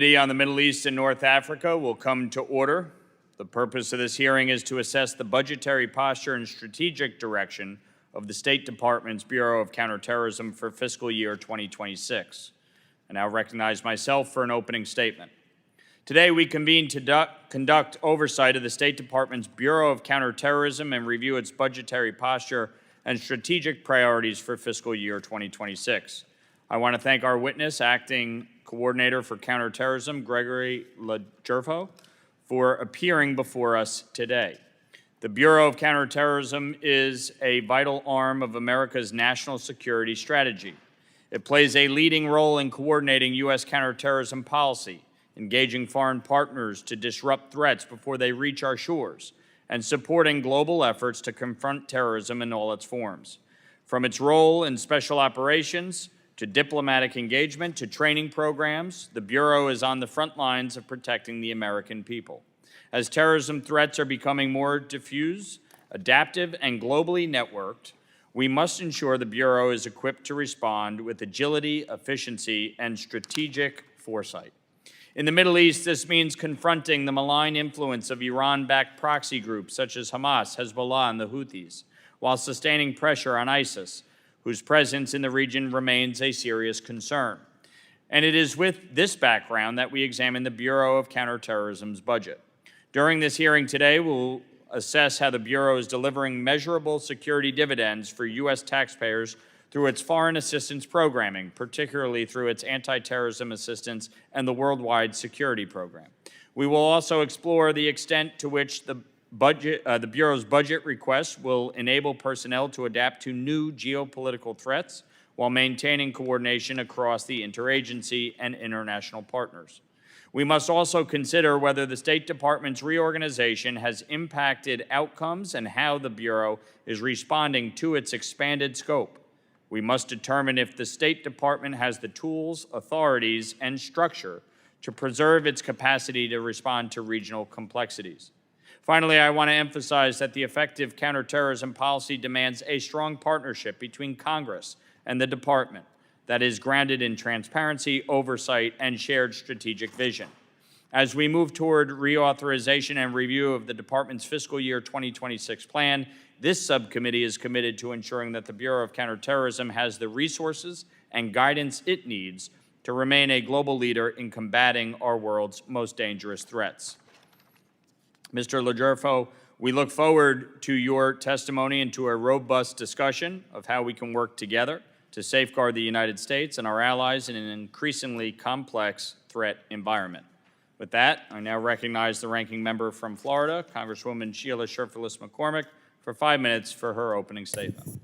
Committee on the Middle East and North Africa will come to order. The purpose of this hearing is to assess the budgetary posture and strategic direction of the State Department's Bureau of Counterterrorism for fiscal year 2026. I now recognize myself for an opening statement. Today, we convene to conduct oversight of the State Department's Bureau of Counterterrorism and review its budgetary posture and strategic priorities for fiscal year 2026. I want to thank our witness, Acting Coordinator for Counterterrorism, Gregory Lajurfo, for appearing before us today. The Bureau of Counterterrorism is a vital arm of America's national security strategy. It plays a leading role in coordinating U.S. counterterrorism policy, engaging foreign partners to disrupt threats before they reach our shores, and supporting global efforts to confront terrorism in all its forms. From its role in special operations to diplomatic engagement to training programs, the Bureau is on the front lines of protecting the American people. As terrorism threats are becoming more diffuse, adaptive, and globally networked, we must ensure the Bureau is equipped to respond with agility, efficiency, and strategic foresight. In the Middle East, this means confronting the malign influence of Iran-backed proxy groups such as Hamas, Hezbollah, and the Houthis, while sustaining pressure on ISIS, whose presence in the region remains a serious concern. And it is with this background that we examine the Bureau of Counterterrorism's budget. During this hearing today, we'll assess how the Bureau is delivering measurable security dividends for U.S. taxpayers through its foreign assistance programming, particularly through its anti-terrorism assistance and the Worldwide Security Program. We will also explore the extent to which the Bureau's budget requests will enable personnel to adapt to new geopolitical threats while maintaining coordination across the interagency and international partners. We must also consider whether the State Department's reorganization has impacted outcomes and how the Bureau is responding to its expanded scope. We must determine if the State Department has the tools, authorities, and structure to preserve its capacity to respond to regional complexities. Finally, I want to emphasize that the effective counterterrorism policy demands a strong partnership between Congress and the Department that is grounded in transparency, oversight, and shared strategic vision. As we move toward reauthorization and review of the Department's fiscal year 2026 plan, this subcommittee is committed to ensuring that the Bureau of Counterterrorism has the resources and guidance it needs to remain a global leader in combating our world's most dangerous threats. Mr. Lajurfo, we look forward to your testimony and to a robust discussion of how we can work together to safeguard the United States and our allies in an increasingly complex threat environment. With that, I now recognize the ranking member from Florida, Congresswoman Sheila Sherfurlis-McCormick, for 5 minutes for her opening statement.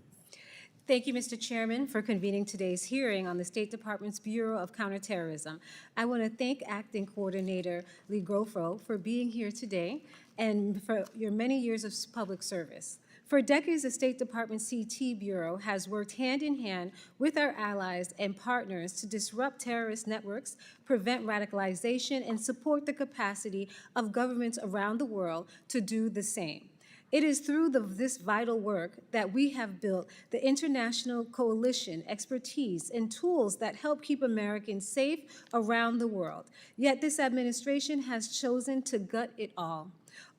Thank you, Mr. Chairman, for convening today's hearing on the State Department's Bureau of Counterterrorism. I want to thank Acting Coordinator Lee Grofro for being here today and for your many years of public service. For decades, the State Department CT Bureau has worked hand in hand with our allies and partners to disrupt terrorist networks, prevent radicalization, and support the capacity of governments around the world to do the same. It is through this vital work that we have built the international coalition, expertise, and tools that help keep Americans safe around the world. Yet this administration has chosen to gut it all.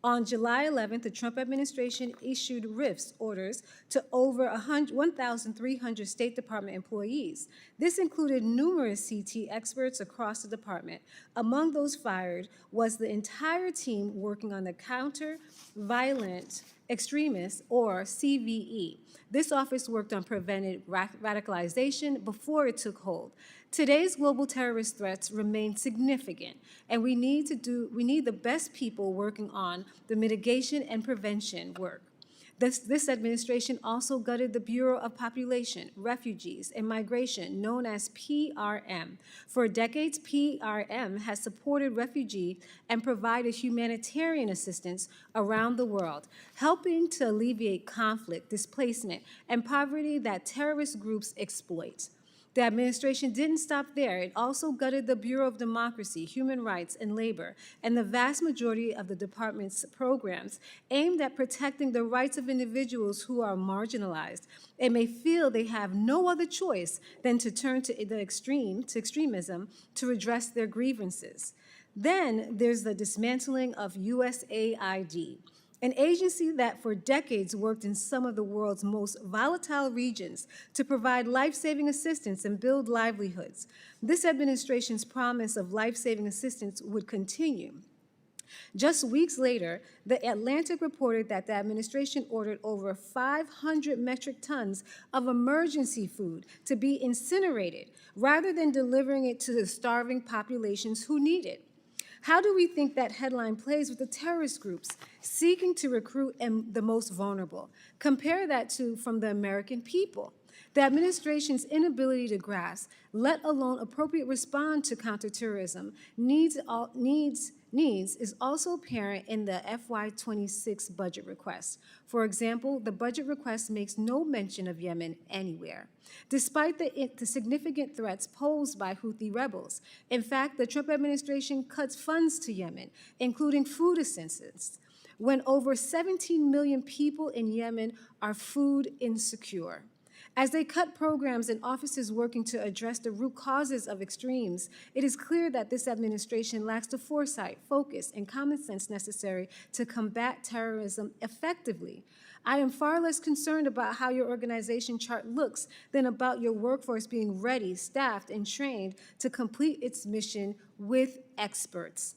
On July 11th, the Trump administration issued RIFs orders to over 1,300 State Department employees. This included numerous CT experts across the department. Among those fired was the entire team working on the Counter-Violent Extremists, or CVE. This office worked on preventing radicalization before it took hold. Today's global terrorist threats remain significant, and we need the best people working on the mitigation and prevention work. This administration also gutted the Bureau of Population, Refugees, and Migration, known as PRM. For decades, PRM has supported refugees and provided humanitarian assistance around the world, helping to alleviate conflict, displacement, and poverty that terrorist groups exploit. The administration didn't stop there. It also gutted the Bureau of Democracy, Human Rights, and Labor, and the vast majority of the department's programs aimed at protecting the rights of individuals who are marginalized and may feel they have no other choice than to turn to extremism to redress their grievances. Then there's the dismantling of USAID, an agency that for decades worked in some of the world's most volatile regions to provide life-saving assistance and build livelihoods. This administration's promise of life-saving assistance would continue. Just weeks later, The Atlantic reported that the administration ordered over 500 metric tons of emergency food to be incinerated rather than delivering it to the starving populations who need it. How do we think that headline plays with the terrorist groups seeking to recruit the most vulnerable? Compare that to from the American people. The administration's inability to grasp, let alone appropriate respond to counterterrorism, needs is also apparent in the FY26 budget request. For example, the budget request makes no mention of Yemen anywhere, despite the significant threats posed by Houthi rebels. In fact, the Trump administration cuts funds to Yemen, including food assistance, when over 17 million people in Yemen are food insecure. As they cut programs and offices working to address the root causes of extremes, it is clear that this administration lacks the foresight, focus, and common sense necessary to combat terrorism effectively. I am far less concerned about how your organization chart looks than about your workforce being ready, staffed, and trained to complete its mission with experts.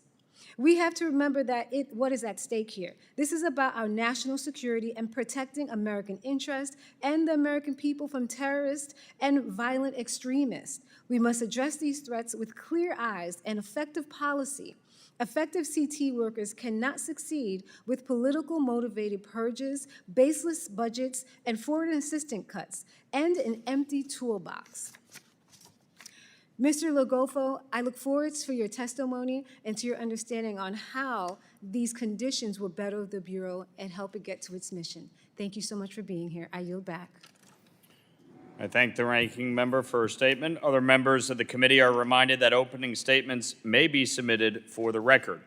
We have to remember that what is at stake here. This is about our national security and protecting American interests and the American people from terrorists and violent extremists. We must address these threats with clear eyes and effective policy. Effective CT workers cannot succeed with political motivated purges, baseless budgets, and foreign assistant cuts, and an empty toolbox. Mr. Logofo, I look forward to your testimony and to your understanding on how these conditions will better the Bureau and help it get to its mission. Thank you so much for being here. I yield back. I thank the ranking member for her statement. Other members of the committee are reminded that opening statements may be submitted for the record.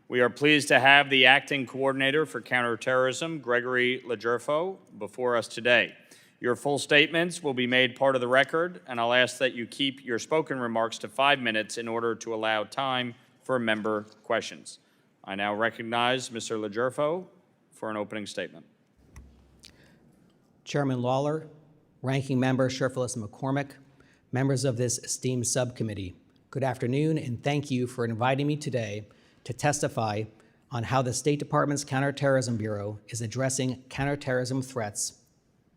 We are pleased to have the Acting Coordinator for Counterterrorism, Gregory Legerfo, before us today. Your full statements will be made part of the record, and I'll ask that you keep your spoken remarks to 5 minutes in order to allow time for member questions. I now recognize Mr. Legerfo for an opening statement. Chairman Lawler, Ranking Member Sherfilis McCormick, members of this esteemed subcommittee, good afternoon, and thank you for inviting me today to testify on how the State Department's Counterterrorism Bureau is addressing counterterrorism threats,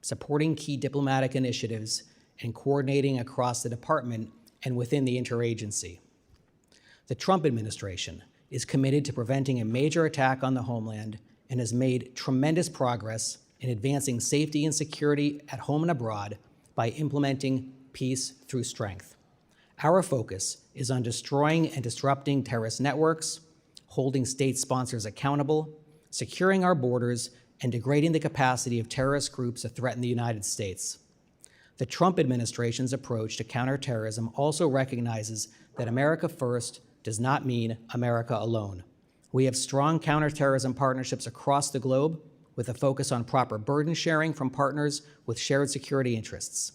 supporting key diplomatic initiatives, and coordinating across the department and within the interagency. The Trump administration is committed to preventing a major attack on the homeland and has made tremendous progress in advancing safety and security at home and abroad by implementing peace through strength. Our focus is on destroying and disrupting terrorist networks, holding state sponsors accountable, securing our borders, and degrading the capacity of terrorist groups to threaten the United States. The Trump administration's approach to counterterrorism also recognizes that America first does not mean America alone. We have strong counterterrorism partnerships across the globe with a focus on proper burden sharing from partners with shared security interests.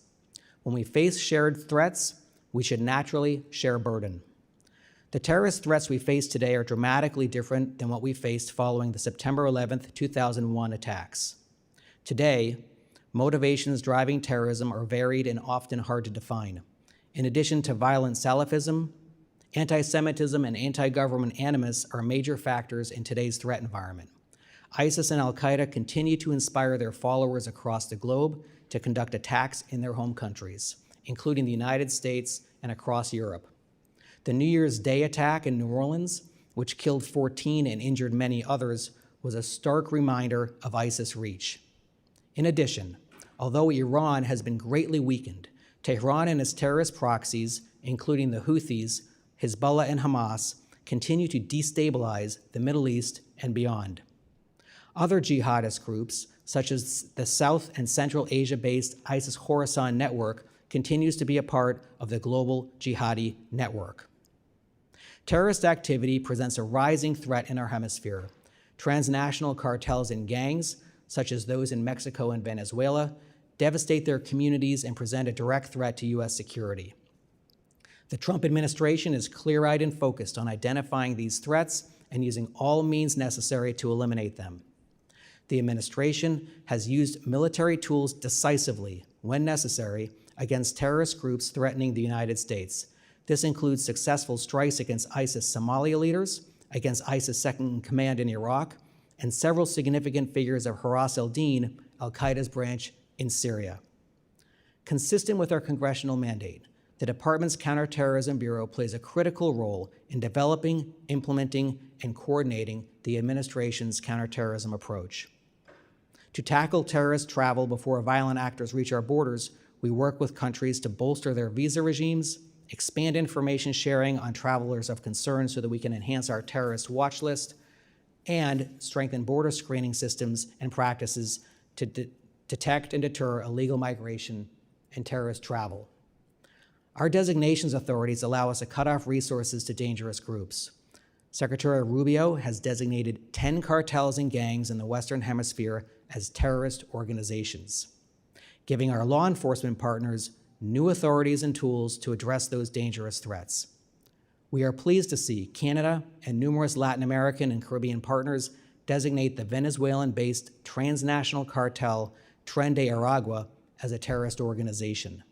When we face shared threats, we should naturally share burden. The terrorist threats we face today are dramatically different than what we faced following the September 11th, 2001 attacks. Today, motivations driving terrorism are varied and often hard to define. In addition to violent Salafism, anti-Semitism and anti-government animus are major factors in today's threat environment. ISIS and al-Qaeda continue to inspire their followers across the globe to conduct attacks in their home countries, including the United States and across Europe. The New Year's Day attack in New Orleans, which killed 14 and injured many others, was a stark reminder of ISIS' reach. In addition, although Iran has been greatly weakened, Tehran and its terrorist proxies, including the Houthis, Hezbollah, and Hamas, continue to destabilize the Middle East and beyond. Other jihadist groups, such as the South and Central Asia-based ISIS Khorasan network, continues to be a part of the global jihadi network. Terrorist activity presents a rising threat in our hemisphere. Transnational cartels and gangs, such as those in Mexico and Venezuela, devastate their communities and present a direct threat to U.S. security. The Trump administration is clear-eyed and focused on identifying these threats and using all means necessary to eliminate them. The administration has used military tools decisively, when necessary, against terrorist groups threatening the United States. This includes successful strikes against ISIS Somalia leaders, against ISIS second-in-command in Iraq, and several significant figures of Haras al-Din, al-Qaeda's branch in Syria. Consistent with our congressional mandate, the Department's Counterterrorism Bureau plays a critical role in developing, implementing, and coordinating the administration's counterterrorism approach. To tackle terrorist travel before violent actors reach our borders, we work with countries to bolster their visa regimes, expand information sharing on travelers of concern so that we can enhance our terrorist watch list, and strengthen border screening systems and practices to detect and deter illegal migration and terrorist travel. Our designations authorities allow us to cut off resources to dangerous groups. Secretary Rubio has designated 10 cartels and gangs in the Western Hemisphere as terrorist organizations, giving our law enforcement partners new authorities and tools to address those dangerous threats. We are pleased to see Canada and numerous Latin American and Caribbean partners designate the Venezuelan-based transnational cartel Tren de Aragua as a terrorist organization.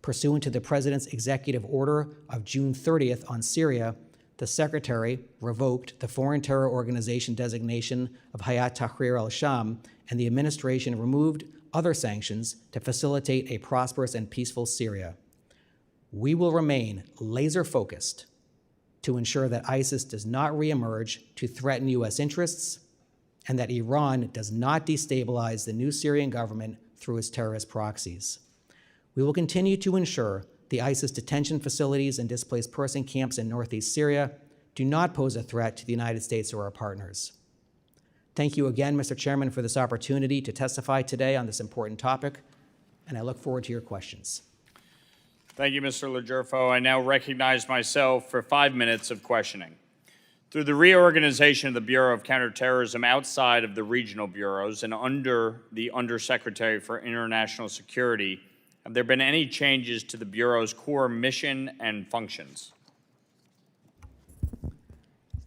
Pursuant to the President's executive order of June 30th on Syria, the Secretary revoked the foreign terror organization designation of Hayat Tahrir al-Sham, and the administration removed other sanctions to facilitate a prosperous and peaceful Syria. We will remain laser-focused to ensure that ISIS does not reemerge to threaten U.S. interests and that Iran does not destabilize the new Syrian government through its terrorist proxies. We will continue to ensure the ISIS detention facilities and displaced person camps in northeast Syria do not pose a threat to the United States or our partners. Thank you again, Mr. Chairman, for this opportunity to testify today on this important topic, and I look forward to your questions. Thank you, Mr. Legurfo. I now recognize myself for 5 minutes of questioning. Through the reorganization of the Bureau of Counterterrorism outside of the regional bureaus and under the Undersecretary for International Security, have there been any changes to the Bureau's core mission and functions?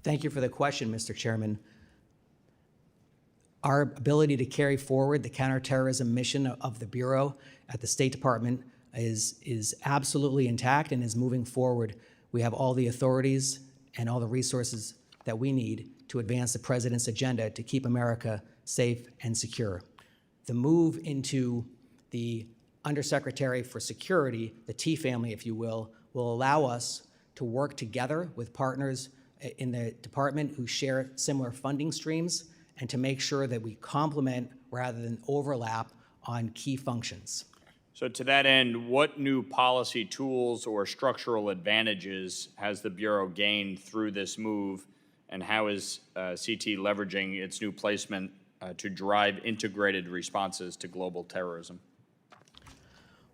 Thank you for the question, Mr. Chairman. Our ability to carry forward the counterterrorism mission of the Bureau at the State Department is absolutely intact and is moving forward. We have all the authorities and all the resources that we need to advance the President's agenda to keep America safe and secure. The move into the Undersecretary for Security, the T family, if you will allow us to work together with partners in the department who share similar funding streams and to make sure that we complement rather than overlap on key functions. So to that end, what new policy tools or structural advantages has the Bureau gained through this move, and how is CT leveraging its new placement to drive integrated responses to global terrorism?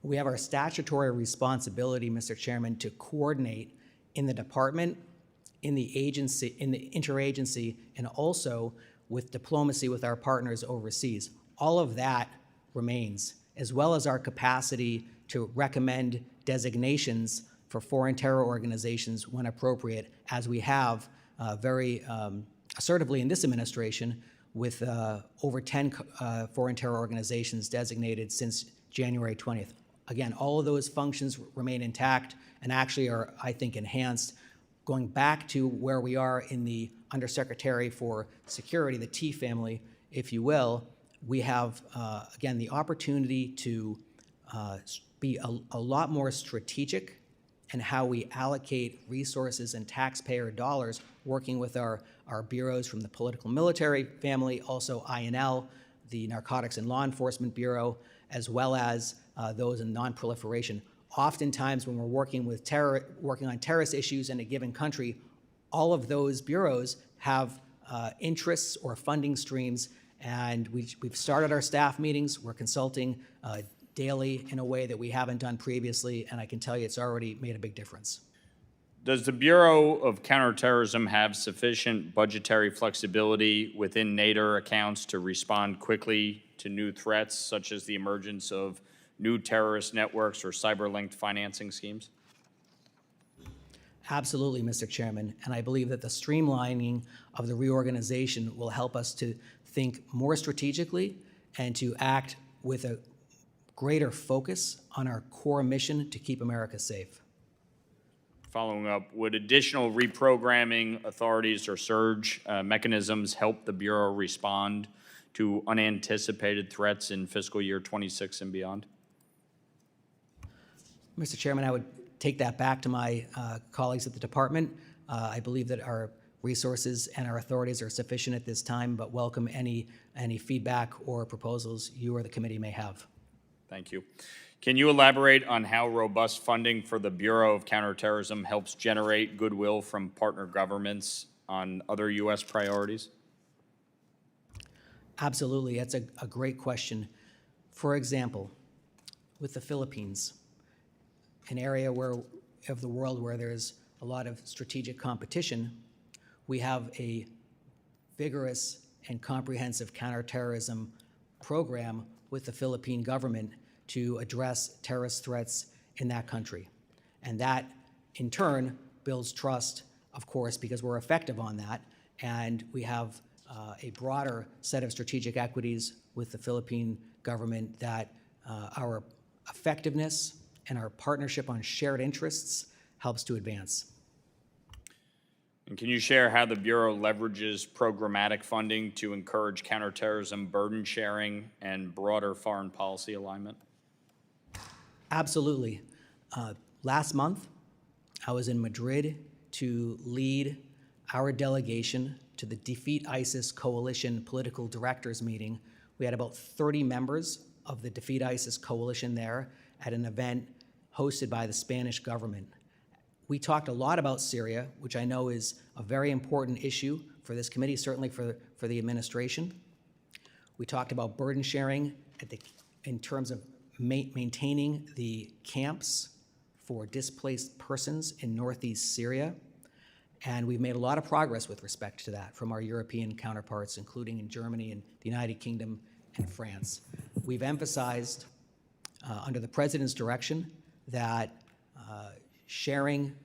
We have our statutory responsibility, Mr. Chairman, to coordinate in the department, in the agency, in the interagency, and also with diplomacy with our partners overseas. All of that remains, as well as our capacity to recommend designations for foreign terror organizations when appropriate, as we have very assertively in this administration with over 10 foreign terror organizations designated since January 20th. Again, all of those functions remain intact and actually are, I think, enhanced. Going back to where we are in the Undersecretary for Security, the T family, if you will, we have, again, the opportunity to be a lot more strategic in how we allocate resources and taxpayer dollars, working with our bureaus from the political military family, also INL, the Narcotics and Law Enforcement Bureau, as well as those in non-proliferation. Oftentimes, when we're working on terrorist issues in a given country, all of those bureaus have interests or funding streams, and we've started our staff meetings. We're consulting daily in a way that we haven't done previously, and I can tell you it's already made a big difference. Does the Bureau of Counterterrorism have sufficient budgetary flexibility within NATO accounts to respond quickly to new threats, such as the emergence of new terrorist networks or cyber-linked financing schemes? Absolutely, Mr. Chairman, and I believe that the streamlining of the reorganization will help us to think more strategically and to act with a greater focus on our core mission to keep America safe. Following up, would additional reprogramming authorities or surge mechanisms help the Bureau respond to unanticipated threats in fiscal year 26 and beyond? Mr. Chairman, I would take that back to my colleagues at the department. I believe that our resources and our authorities are sufficient at this time, but welcome any feedback or proposals you or the committee may have. Thank you. Can you elaborate on how robust funding for the Bureau of Counterterrorism helps generate goodwill from partner governments on other U.S. priorities? Absolutely, that's a great question. For example, with the Philippines, an area of the world where there's a lot of strategic competition, we have a vigorous and comprehensive counterterrorism program with the Philippine government to address terrorist threats in that country. And that, in turn, builds trust, of course, because we're effective on that, and we have a broader set of strategic equities with the Philippine government that our effectiveness and our partnership on shared interests helps to advance. And can you share how the Bureau leverages programmatic funding to encourage counterterrorism burden sharing and broader foreign policy alignment? Absolutely. Last month, I was in Madrid to lead our delegation to the Defeat ISIS Coalition political directors meeting. We had about 30 members of the Defeat ISIS Coalition there at an event hosted by the Spanish government. We talked a lot about Syria, which I know is a very important issue for this committee, certainly for the administration. We talked about burden sharing in terms of maintaining the camps for displaced persons in northeast Syria. And we've made a lot of progress with respect to that from our European counterparts, including in Germany and the United Kingdom and France. We've emphasized, under the President's direction, that sharing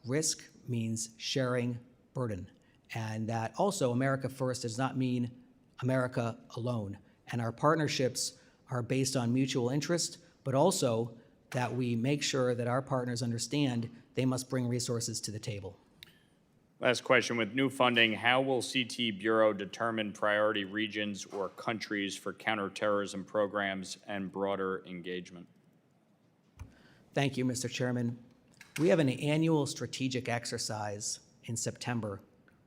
risk means sharing burden, and that also America First does not mean America alone. And our partnerships are based on mutual interest, but also that we make sure that our partners understand they must bring resources to the table. Last question, with new funding, how will CT Bureau determine priority regions or countries for counterterrorism programs and broader engagement? Thank you, Mr. Chairman. We have an annual strategic exercise in September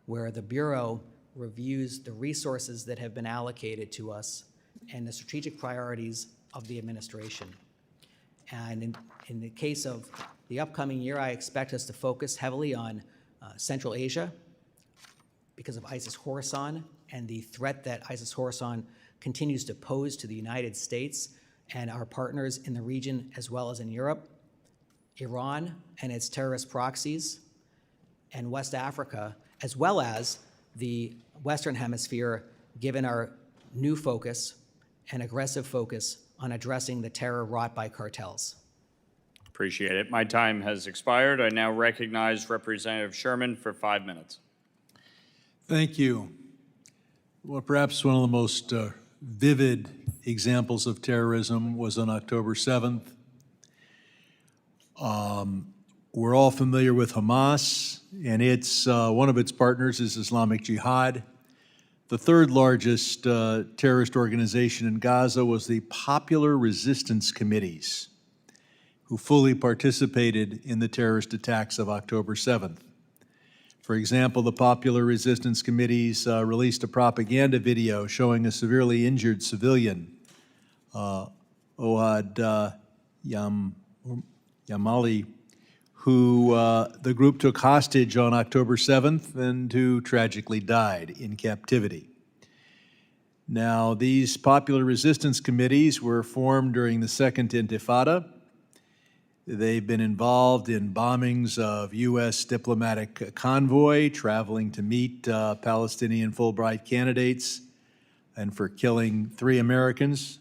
where the Bureau reviews the resources that have been allocated to us and the strategic priorities of the administration. And in the case of the upcoming year, I expect us to focus heavily on Central Asia because of ISIS Khorasan and the threat that ISIS Khorasan continues to pose to the United States and our partners in the region as well as in Europe, Iran and its terrorist proxies, and West Africa, as well as the Western Hemisphere, given our new focus and aggressive focus on addressing the terror wrought by cartels. Appreciate it. My time has expired. I now recognize Representative Sherman for 5 minutes. Thank you. Well, perhaps one of the most vivid examples of terrorism was on October 7th. We're all familiar with Hamas, and one of its partners is Islamic Jihad. The third largest terrorist organization in Gaza was the Popular Resistance Committees, who fully participated in the terrorist attacks of October 7th. For example, the Popular Resistance Committees released a propaganda video showing a severely injured civilian, Ohad Yamali, who the group took hostage on October 7th and who tragically died in captivity. Now, these popular resistance committees were formed during the Second Intifada. They've been involved in bombings of U.S. diplomatic convoy traveling to meet Palestinian Fulbright candidates and for killing 3 Americans.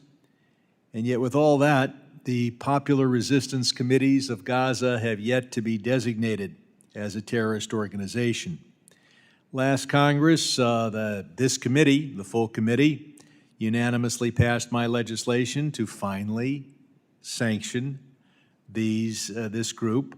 And yet with all that, the popular resistance committees of Gaza have yet to be designated as a terrorist organization. Last Congress, this committee, the full committee, unanimously passed my legislation to finally sanction this group.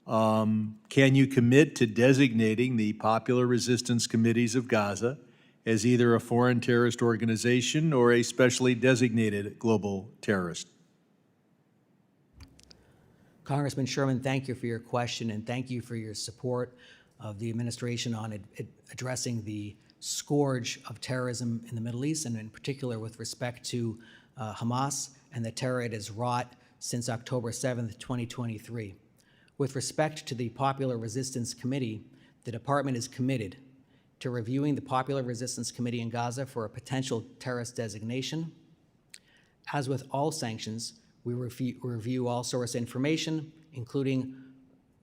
Can you commit to designating the popular resistance committees of Gaza as either a foreign terrorist organization or a specially designated global terrorist? Congressman Sherman, thank you for your question, and thank you for your support of the administration on addressing the scourge of terrorism in the Middle East, and in particular with respect to Hamas and the terror it has wrought since October 7th, 2023. With respect to the Popular Resistance Committee, the department is committed to reviewing the Popular Resistance Committee in Gaza for a potential terrorist designation. As with all sanctions, we review all source information, including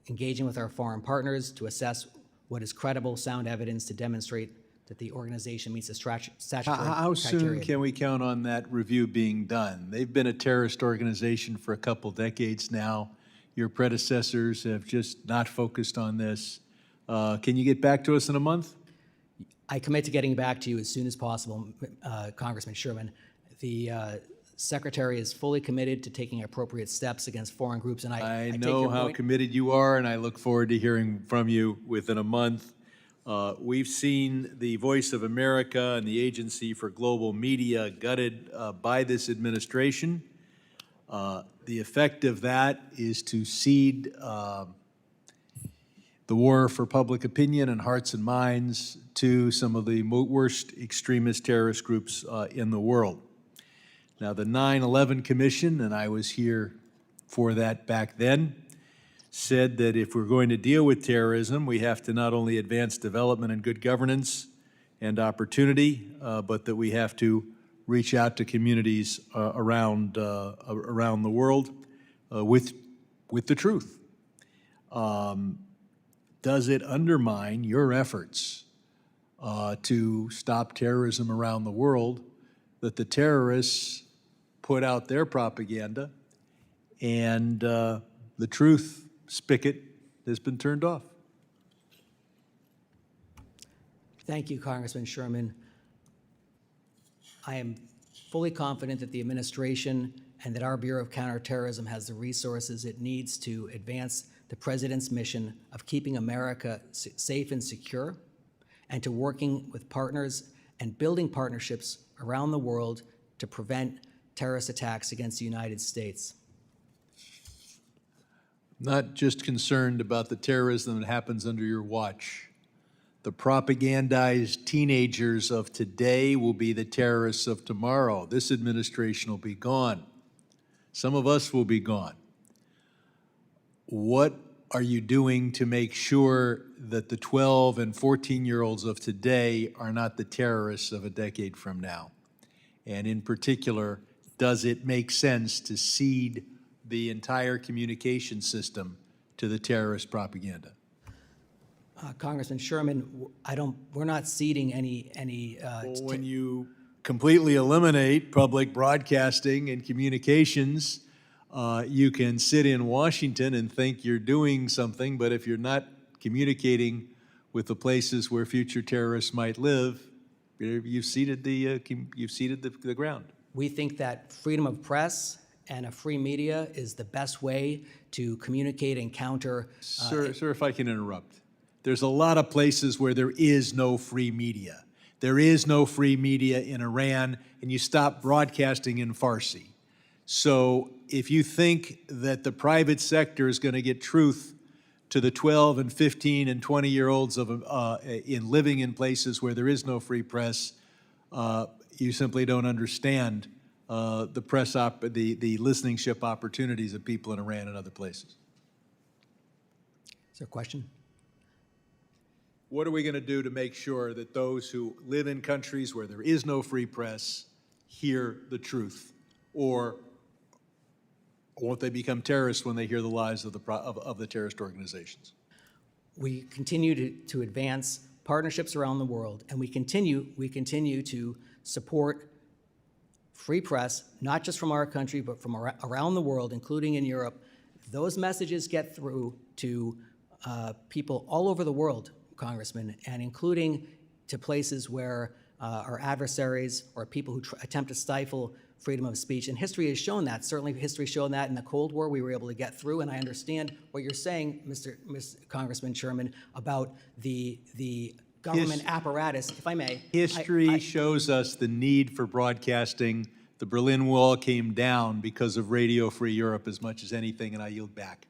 engaging with our foreign partners to assess what is credible, sound evidence to demonstrate that the organization meets the statutory criteria. How soon can we count on that review being done? They've been a terrorist organization for a couple decades now. Your predecessors have just not focused on this. Can you get back to us in a month? I commit to getting back to you as soon as possible, Congressman Sherman. The Secretary is fully committed to taking appropriate steps against foreign groups, and I take know your how point. committed you are, and I look forward to hearing from you within a month. We've seen the Voice of America and the Agency for Global Media gutted by this administration. The effect of that is to cede the war for public opinion and hearts and minds to some of the worst extremist terrorist groups in the world. Now, the 9/11 Commission, and I was here for that back then, said that if we're going to deal with terrorism, we have to not only advance development and good governance and opportunity, but that we have to reach out to communities around the world with the truth. Does it undermine your efforts to stop terrorism around the world that the terrorists put out their propaganda and the truth spigot has been turned off? Thank you, Congressman Sherman. I am fully confident that the administration and that our Bureau of Counterterrorism has the resources it needs to advance the President's mission of keeping America safe and secure, and to working with partners and building partnerships around the world to prevent terrorist attacks against the United States. Not just concerned about the terrorism that happens under your watch. The propagandized teenagers of today will be the terrorists of tomorrow. This administration will be gone. Some of us will be gone. What are you doing to make sure that the 12 and 14-year-olds of today are not the terrorists of a decade from now? And in particular, does it make sense to cede the entire communication system to the terrorist propaganda? Congressman Sherman, we're not ceding any. When you completely eliminate public broadcasting and communications, you can sit in Washington and think you're doing something, but if you're not communicating with the places where future terrorists might live, you've ceded the ground. We think that freedom of press and a free media is the best way to communicate and counter. Sir, if I can interrupt. There's a lot of places where there is no free media. There is no free media in Iran, and you stop broadcasting in Farsi. So if you think that the private sector is going to get truth to the 12 and 15 and 20-year-olds in living in places where there is no free press, you simply don't understand the listening-ship opportunities of people in Iran and other places. Is there a question? what are we going to do to make sure that those who live in countries where there is no free press hear the truth? Or won't they become terrorists when they hear the lies of the terrorist organizations? We continue to advance partnerships around the world, and we continue to support free press, not just from our country, but from around the world, including in Europe. Those messages get through to people all over the world, Congressman, and including to places where our adversaries or people who attempt to stifle freedom of speech. And history has shown that. Certainly history showed that in the Cold War we were able to get through, and I understand what you're saying, Mr. Congressman Sherman, about the government apparatus, if I may. History shows us the need for broadcasting. The Berlin Wall came down because of Radio Free Europe as much as anything, and I yield back.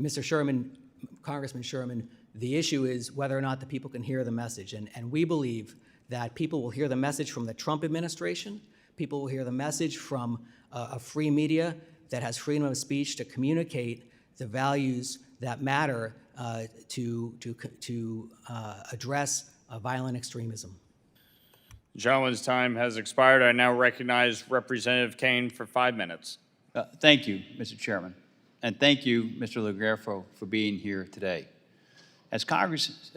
Mr. Sherman, Congressman Sherman, the issue is whether or not the people can hear the message. And we believe that people will hear the message from the Trump administration. People will hear the message from a free media that has freedom of speech to communicate the values that matter to address violent extremism. The gentleman's time has expired. I now recognize Representative Kane for 5 minutes. Thank you, Mr. Chairman, and thank you, Mr. Legrefo, for being here today. As Congress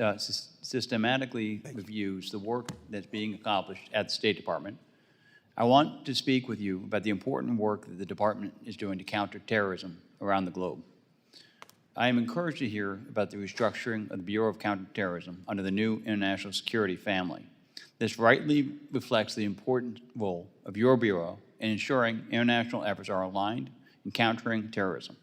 systematically reviews the work that's being accomplished at the State Department, I want to speak with you about the important work that the department is doing to counter terrorism around the globe. I am encouraged to hear about the restructuring of the Bureau of Counterterrorism under the new international security family. This rightly reflects the important role of your Bureau in ensuring international efforts are aligned in countering terrorism.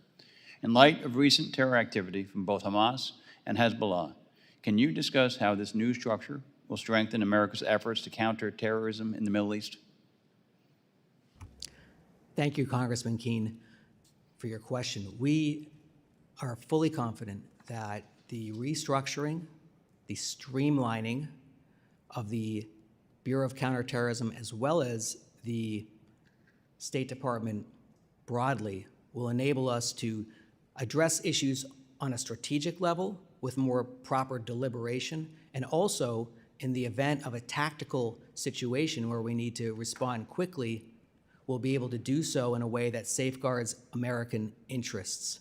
In light of recent terror activity from both Hamas and Hezbollah, can you discuss how this new structure will strengthen America's efforts to counter terrorism in the Middle East? Thank you, Congressman Keene, for your question. We are fully confident that the restructuring, the streamlining of the Bureau of Counterterrorism, as well as the State Department broadly, will enable us to address issues on a strategic level with more proper deliberation, and also in the event of a tactical situation where we need to respond quickly, we'll be able to do so in a way that safeguards American interests.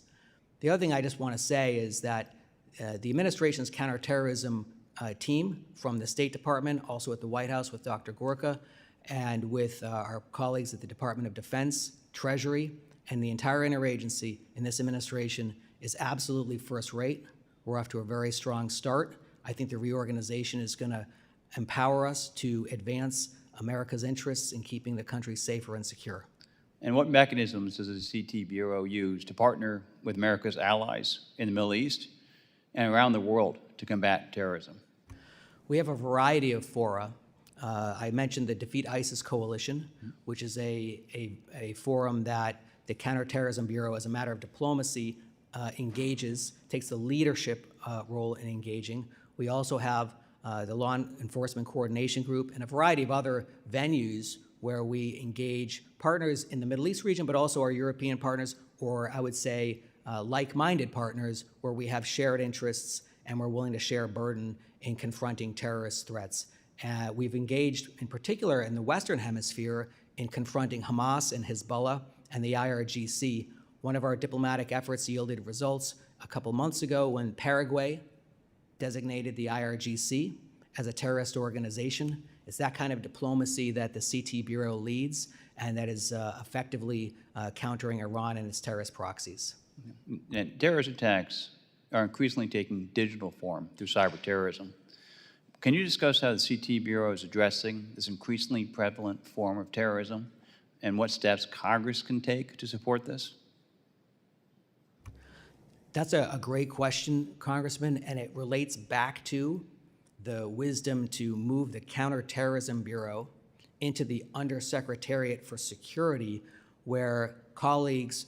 The other thing I just want to say is that the administration's counterterrorism team from the State Department, also at the White House with Dr. Gorka, and with our colleagues at the Department of Defense, Treasury, and the entire interagency in this administration is absolutely first rate. We're off to a very strong start. I think the reorganization is going to empower us to advance America's interests in keeping the country safer and secure. And what mechanisms does the CT Bureau use to partner with America's allies in the Middle East and around the world to combat terrorism? We have a variety of fora. I mentioned the Defeat ISIS Coalition, which is a forum that the Counterterrorism Bureau, as a matter of diplomacy, engages, takes the leadership role in engaging. We also have the Law Enforcement Coordination Group and a variety of other venues where we engage partners in the Middle East region, but also our European partners, or I would say like-minded partners, where we have shared interests and we're willing to share burden in confronting terrorist threats. We've engaged, in particular in the Western Hemisphere, in confronting Hamas and Hezbollah and the IRGC. One of our diplomatic efforts yielded results a couple months ago when Paraguay designated the IRGC as a terrorist organization. It's that kind of diplomacy that the CT Bureau leads and that is effectively countering Iran and its terrorist proxies. And terrorist attacks are increasingly taking digital form through cyber terrorism. Can you discuss how the CT Bureau is addressing this increasingly prevalent form of terrorism and what steps Congress can take to support this? That's a great question, Congressman, and it relates back to the wisdom to move the Counterterrorism Bureau into the Undersecretariat for Security, where colleagues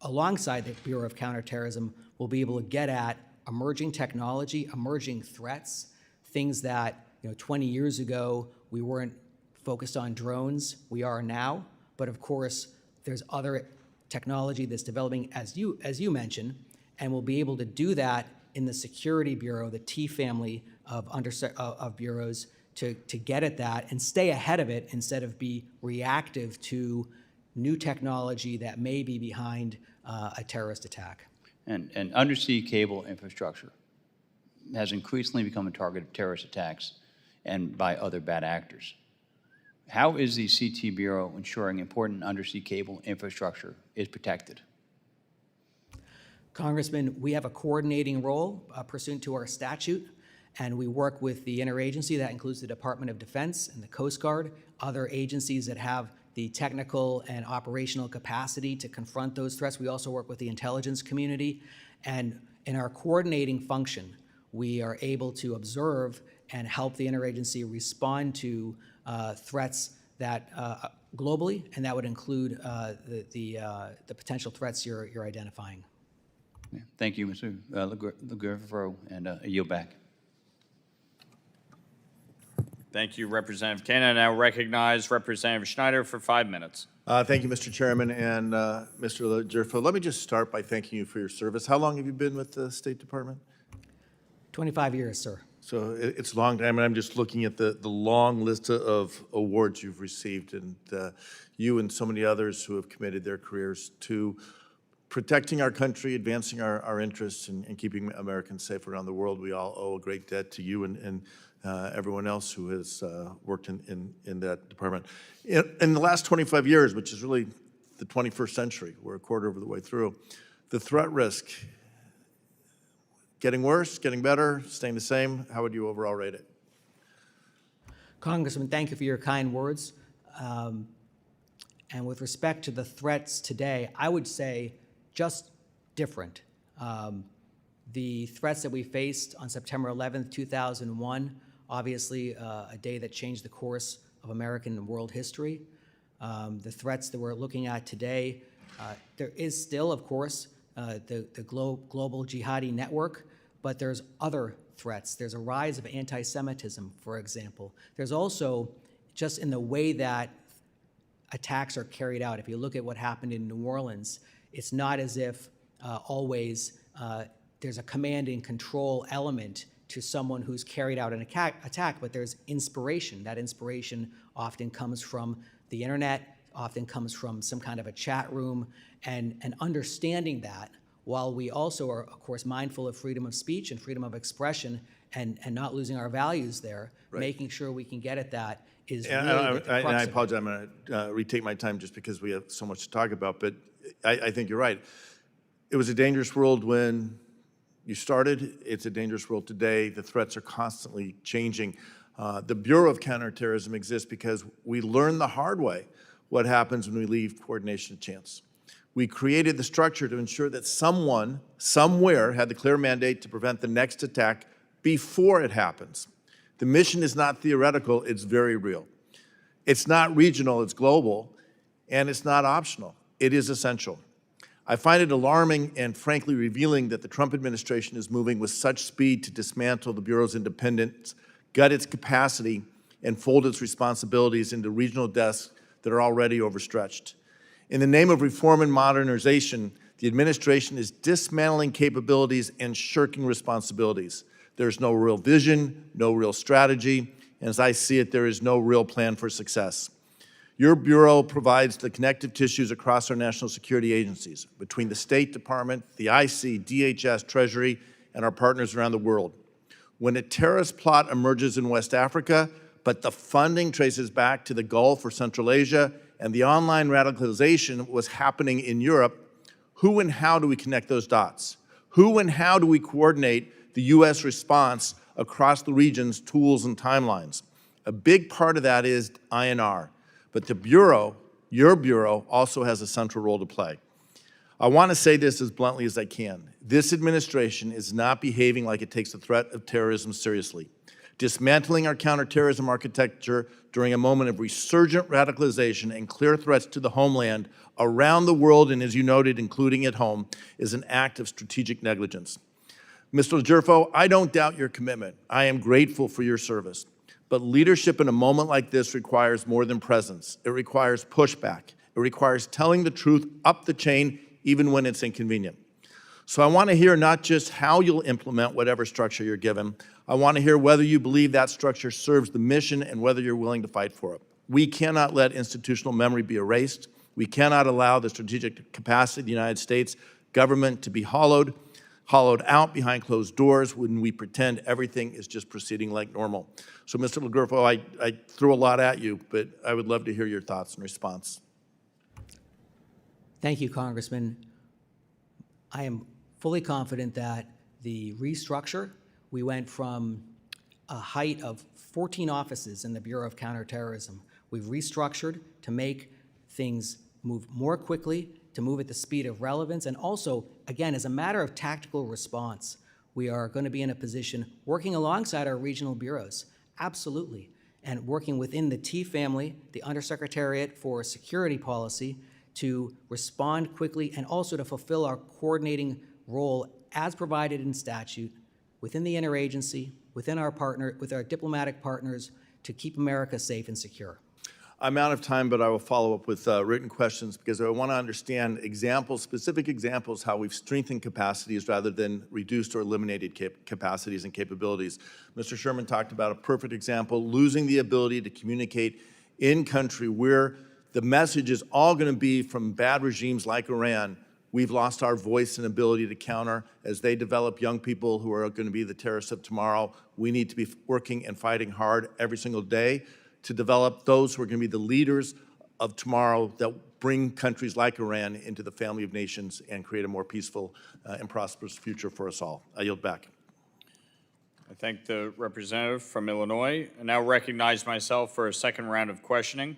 alongside the Bureau of Counterterrorism will be able to get at emerging technology, emerging threats, things that 20 years ago we weren't focused on drones. We are now, but of course there's other technology that's developing, as you mentioned, and we'll be able to do that in the Security Bureau, the T family of bureaus, to get at that and stay ahead of it instead of be reactive to new technology that may be behind a terrorist attack. And undersea cable infrastructure has increasingly become a target of terrorist attacks and by other bad actors. How is the CT Bureau ensuring important undersea cable infrastructure is protected? Congressman, we have a coordinating role pursuant to our statute, and we work with the interagency. That includes the Department of Defense and the Coast Guard, other agencies that have the technical and operational capacity to confront those threats. We also work with the intelligence community. And in our coordinating function, we are able to observe and help the interagency respond to threats that globally, and that would include the potential threats you're identifying. Thank you, Mr. LaGuerfero, and I yield back. Thank you, Representative Kane. I now recognize Representative Schneider for 5 minutes. Thank you, Mr. Chairman, and Mr. LaGuerfero. Let me just start by thanking you for your service. How long have you been with the State Department? 25 years, sir. So it's a long time, and I'm just looking at the long list of awards you've received, and you and so many others who have committed their careers to protecting our country, advancing our interests, and keeping Americans safe around the world. We all owe a great debt to you and everyone else who has worked in that department. In the last 25 years, which is really the 21st century, we're a quarter of the way through, the threat risk, getting worse, getting better, staying the same? How would you overall rate it? Congressman, thank you for your kind words. And with respect to the threats today, I would say just different. The threats that we faced on September 11th, 2001, obviously a day that changed the course of American and world history. The threats that we're looking at today, there is still, of course, the global jihadi network, but there's other threats. There's a rise of anti-Semitism, for example. There's also, just in the way that attacks are carried out, if you look at what happened in New Orleans, it's not as if always there's a command and control element to someone who's carried out an attack, but there's inspiration. That inspiration often comes from the internet, often comes from some kind of a chat room, and understanding that, while we also are, of course, mindful of freedom of speech and freedom of expression and not losing our values there, right, making sure we can get at that is really the crux and I of apologize, I'm going to retake my time just because we have so much to talk about, but I think you're right. It was a dangerous world when you started. It's a dangerous world today. The threats are constantly changing. The Bureau of Counterterrorism exists because we learned the hard way what happens when we leave coordination to chance. We created the structure to ensure that someone, somewhere, had the clear mandate to prevent the next attack before it happens. The mission is not theoretical, it's very real. It's not regional, it's global, and it's not optional. It is essential. I find it alarming and frankly revealing that the Trump administration is moving with such speed to dismantle the Bureau's independence, gut its capacity, and fold its responsibilities into regional desks that are already overstretched. In the name of reform and modernization, the administration is dismantling capabilities and shirking responsibilities. There's no real vision, no real strategy, and as I see it, there is no real plan for success. Your Bureau provides the connective tissues across our national security agencies, between the State Department, the IC, DHS, Treasury, and our partners around the world. When a terrorist plot emerges in West Africa, but the funding traces back to the Gulf or Central Asia, and the online radicalization was happening in Europe, who and how do we connect those dots? Who and how do we coordinate the U.S. response across the region's tools and timelines? A big part of that is INR, but the Bureau, your Bureau, also has a central role to play. I want to say this as bluntly as I can. This administration is not behaving like it takes the threat of terrorism seriously. Dismantling our counterterrorism architecture during a moment of resurgent radicalization and clear threats to the homeland around the world, and as you noted, including at home, is an act of strategic negligence. Mr. LaGuerfero, I don't doubt your commitment. I am grateful for your service. But leadership in a moment like this requires more than presence. It requires pushback. It requires telling the truth up the chain, even when it's inconvenient. So I want to hear not just how you'll implement whatever structure you're given. I want to hear whether you believe that structure serves the mission and whether you're willing to fight for it. We cannot let institutional memory be erased. We cannot allow the strategic capacity of the United States government to be hollowed out behind closed doors when we pretend everything is just proceeding like normal. So, Mr. LaGurfo, I threw a lot at you, but I would love to hear your thoughts and response. Thank you, Congressman. I am fully confident that the restructure, we went from a height of 14 offices in the Bureau of Counterterrorism. We've restructured to make things move more quickly, to move at the speed of relevance, and also, again, as a matter of tactical response, we are going to be in a position working alongside our regional bureaus, absolutely, and working within the T family, the Undersecretariat for Security Policy, to respond quickly and also to fulfill our coordinating role as provided in statute within the interagency, with our diplomatic partners, to keep America safe and secure. I'm out of time, but I will follow up with written questions because I want to understand examples, specific examples, how we've strengthened capacities rather than reduced or eliminated capacities and capabilities. Mr. Sherman talked about a perfect example, losing the ability to communicate in country where the message is all going to be from bad regimes like Iran. We've lost our voice and ability to counter. As they develop young people who are going to be the terrorists of tomorrow, we need to be working and fighting hard every single day to develop those who are going to be the leaders of tomorrow that bring countries like Iran into the family of nations and create a more peaceful and prosperous future for us all. I yield back. I thank the representative from Illinois. I now recognize myself for a second round of questioning.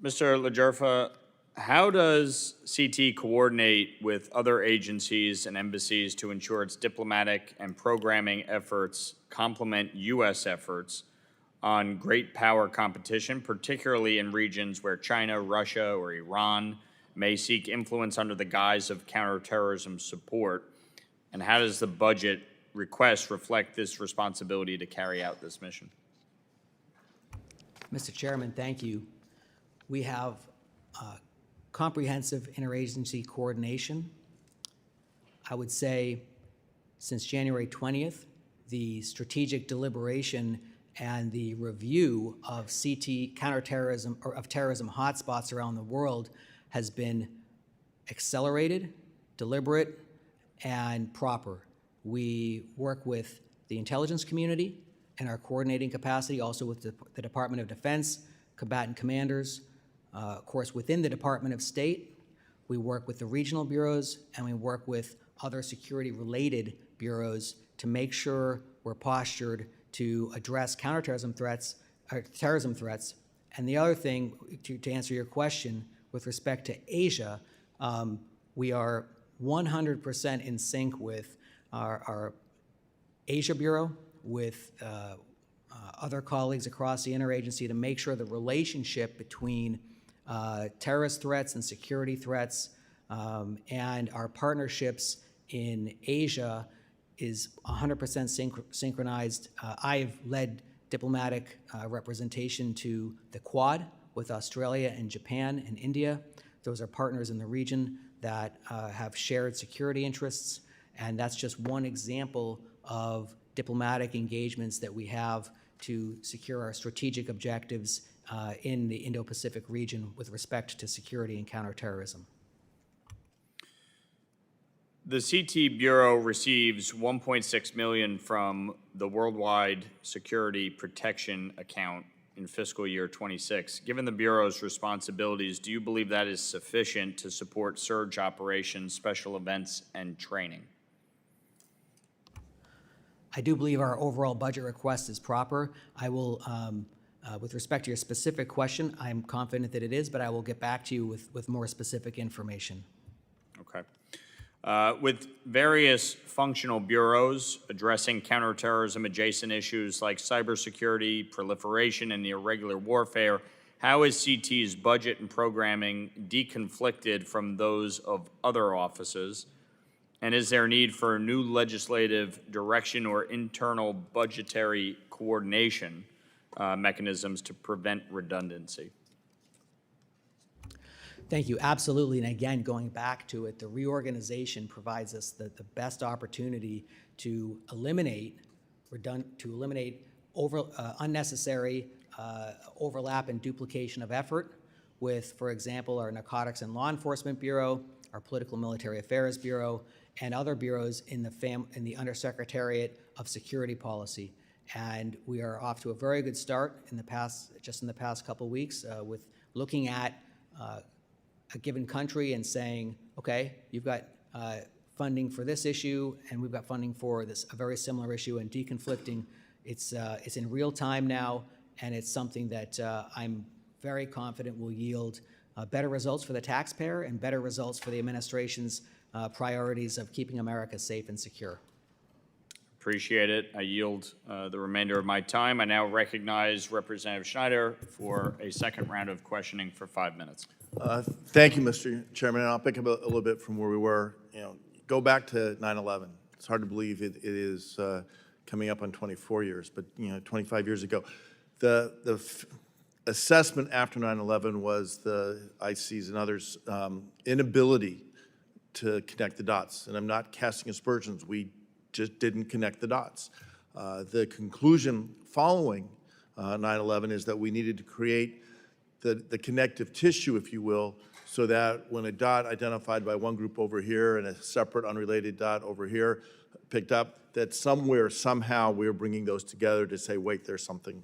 Mr. LaGurfa, how does CT coordinate with other agencies and embassies to ensure its diplomatic and programming efforts complement U.S. efforts on great power competition, particularly in regions where China, Russia, or Iran may seek influence under the guise of counterterrorism support? And how does the budget request reflect this responsibility to carry out this mission? Mr. Chairman, thank you. We have comprehensive interagency coordination. I would say since January 20th, the strategic deliberation and the review of CT counterterrorism or of terrorism hotspots around the world has been accelerated, deliberate, and proper. We work with the intelligence community in our coordinating capacity, also with the Department of Defense, combatant commanders. Of course, within the Department of State, we work with the regional bureaus, and we work with other security-related bureaus to make sure we're postured to address counterterrorism threats, or terrorism threats. And the other thing, to answer your question, with respect to Asia, we are 100% in sync with our Asia Bureau, with other colleagues across the interagency to make sure the relationship between terrorist threats and security threats and our partnerships in Asia is 100% synchronized. I've led diplomatic representation to the Quad with Australia and Japan and India. Those are partners in the region that have shared security interests, and that's just one example of diplomatic engagements that we have to secure our strategic objectives in the Indo-Pacific region with respect to security and counterterrorism. The CT Bureau receives $1.6 million from the Worldwide Security Protection Account in fiscal year 26. Given the Bureau's responsibilities, do you believe that is sufficient to support surge operations, special events, and training? I do believe our overall budget request is proper. I will, with respect to your specific question, I'm confident that it is, but I will get back to you with more specific information. Okay. With various functional bureaus addressing counterterrorism adjacent issues like cybersecurity, proliferation, and irregular warfare, how is CT's budget and programming deconflicted from those of other offices? And is there a need for new legislative direction or internal budgetary coordination mechanisms to prevent redundancy? Thank you. Absolutely. And again, going back to it, the reorganization provides us the best opportunity to eliminate unnecessary overlap and duplication of effort with, for example, our Narcotics and Law Enforcement Bureau, our Political Military Affairs Bureau, and other bureaus in the Undersecretariat of Security Policy. And we are off to a very good start in the past couple of weeks with looking at a given country and saying, okay, you've got funding for this issue, and we've got funding for a very similar issue, and deconflicting. It's in real time now, and it's something that I'm very confident will yield better results for the taxpayer and better results for the administration's priorities of keeping America safe and secure. Appreciate it. I yield the remainder of my time. I now recognize Representative Schneider for a second round of questioning for 5 minutes. Thank you, Mr. Chairman, and I'll pick up a little bit from where we were. Go back to 9/11. It's hard to believe it is coming up on 24 years, but 25 years ago. The assessment after 9/11 was the IC's and others' inability to connect the dots, and I'm not casting aspersions. We just didn't connect the dots. The conclusion following 9/11 is that we needed to create the connective tissue, if you will, so that when a dot identified by one group over here and a separate unrelated dot over here picked up, that somewhere, somehow, we're bringing those together to say, wait, there's something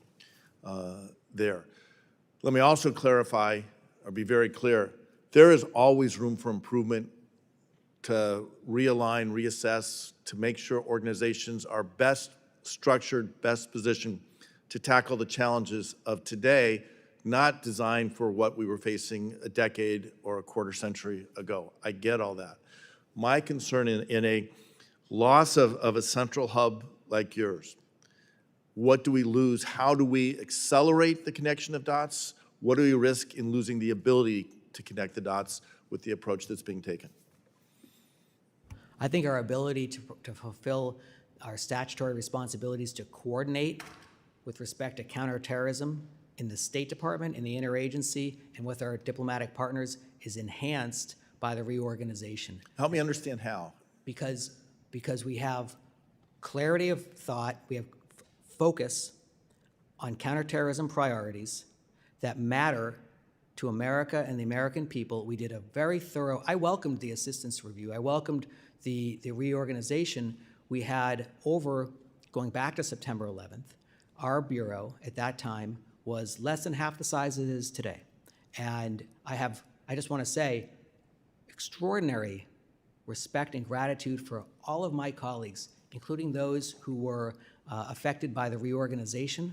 there. Let me also clarify, or be very clear, there is always room for improvement to realign, reassess, to make sure organizations are best structured, best positioned to tackle the challenges of today, not designed for what we were facing a decade or a quarter century ago. I get all that. My concern in a loss of a central hub like yours, what do we lose? How do we accelerate the connection of dots? What do we risk in losing the ability to connect the dots with the approach that's being taken? I think our ability to fulfill our statutory responsibilities to coordinate with respect to counterterrorism in the State Department, in the interagency, and with our diplomatic partners is enhanced by the reorganization. Help me understand how. Because we have clarity of thought, we have focus on counterterrorism priorities that matter to America and the American people. We did a very thorough, I welcomed the assistance review, I welcomed the reorganization. We had going back to September 11th, our bureau at that time was less than half the size it is today. And I just want to say, extraordinary respect and gratitude for all of my colleagues, including those who were affected by the reorganization.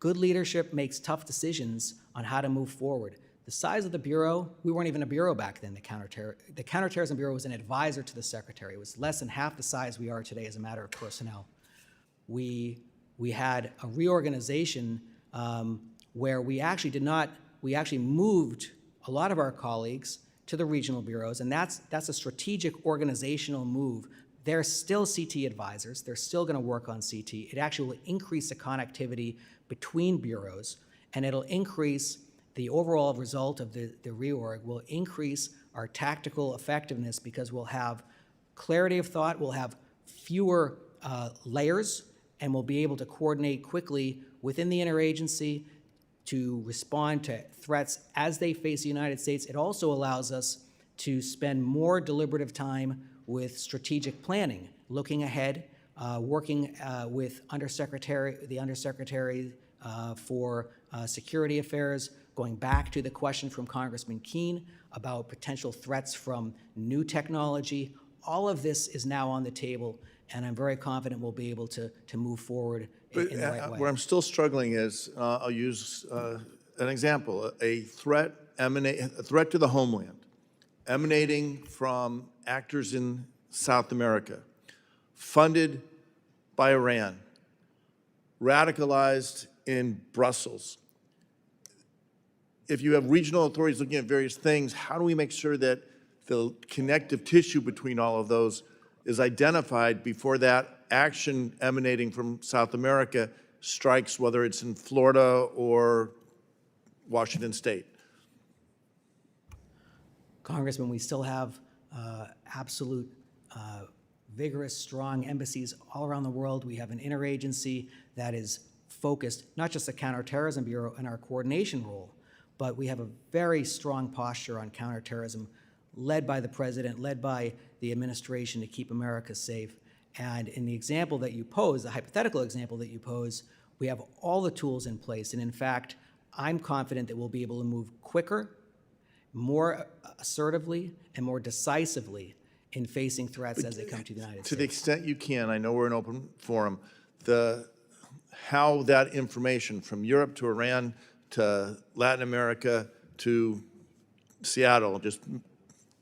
Good leadership makes tough decisions on how to move forward. The size of the Bureau, we weren't even a Bureau back then, the Counterterrorism Bureau was an advisor to the Secretary. It was less than half the size we are today as a matter of personnel. We had a reorganization where we actually moved a lot of our colleagues to the regional bureaus, and that's a strategic organizational move. They're still CT advisors. They're still going to work on CT. It actually will increase the connectivity between bureaus, and it'll increase the overall result of the reorg, will increase our tactical effectiveness because we'll have clarity of thought, we'll have fewer layers, and we'll be able to coordinate quickly within the interagency to respond to threats as they face the United States. It also allows us to spend more deliberative time with strategic planning, looking ahead, working with the Undersecretary for Security Affairs, going back to the question from Congressman Keene about potential threats from new technology. All of this is now on the table, and I'm very confident we'll be able to move forward in the right way. Where I'm still struggling is, I'll use an example, a threat to the homeland emanating from actors in South America, funded by Iran, radicalized in Brussels. If you have regional authorities looking at various things, how do we make sure that the connective tissue between all of those is identified before that action emanating from South America strikes, whether it's in Florida or Washington State? Congressman, we still have absolute vigorous, strong embassies all around the world. We have an interagency that is focused, not just the Counterterrorism Bureau and our coordination role, but we have a very strong posture on counterterrorism led by the president, led by the administration to keep America safe. And in the example that you pose, the hypothetical example that you pose, we have all the tools in place. And in fact, I'm confident that we'll be able to move quicker, more assertively, and more decisively in facing threats as they come to the United States. To the extent you can, I know we're an open forum, how that information from Europe to Iran to Latin America to Seattle, just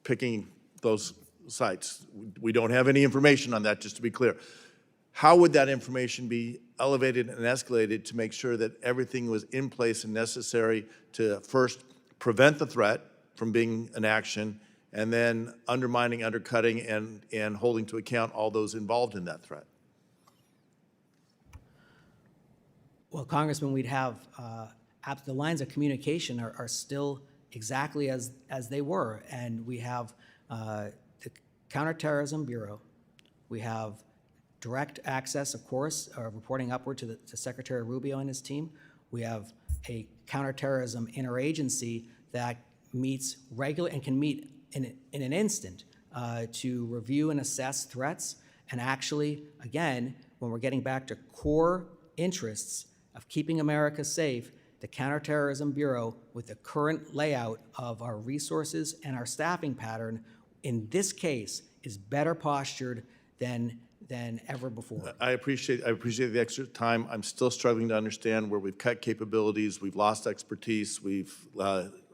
picking those sites. We don't have any information on that, just to be clear. How would that information be elevated and escalated to make sure that everything was in place and necessary to first prevent the threat from being an action, and then undermining, undercutting, and holding to account all those involved in that threat? Well, Congressman, we'd have, the lines of communication are still exactly as they were. And we have the Counterterrorism Bureau. We have direct access, of course, reporting upward to Secretary Rubio and his team. We have a counterterrorism interagency that meets regularly and can meet in an instant to review and assess threats. And actually, again, when we're getting back to core interests of keeping America safe, the Counterterrorism Bureau, with the current layout of our resources and our staffing pattern, in this case, is better postured than ever before. I appreciate the extra time. I'm still struggling to understand where we've cut capabilities, we've lost expertise, we've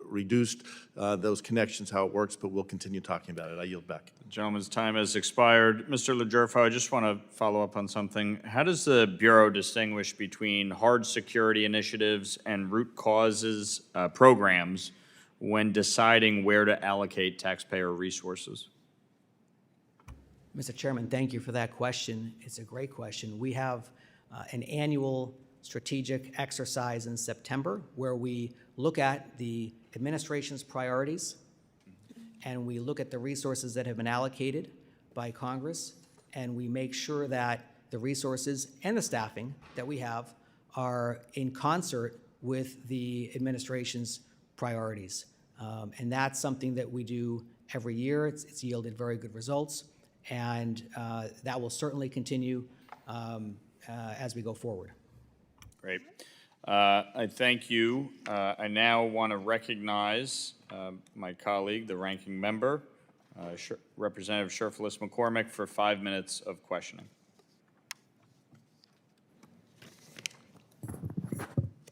reduced those connections, how it works, but we'll continue talking about it. I yield back. The gentleman's time has expired. Mr. Ledgerfo, I just want to follow up on something. How does the Bureau distinguish between hard security initiatives and root causes programs when deciding where to allocate taxpayer resources? Mr. Chairman, thank you for that question. It's a great question. We have an annual strategic exercise in September where we look at the administration's priorities and we look at the resources that have been allocated by Congress, and we make sure that the resources and the staffing that we have are in concert with the administration's priorities. And that's something that we do every year. It's yielded very good results, and that will certainly continue as we go forward. Great. I thank you. I now want to recognize my colleague, the ranking member, Representative Sherfilis McCormick, for 5 minutes of questioning.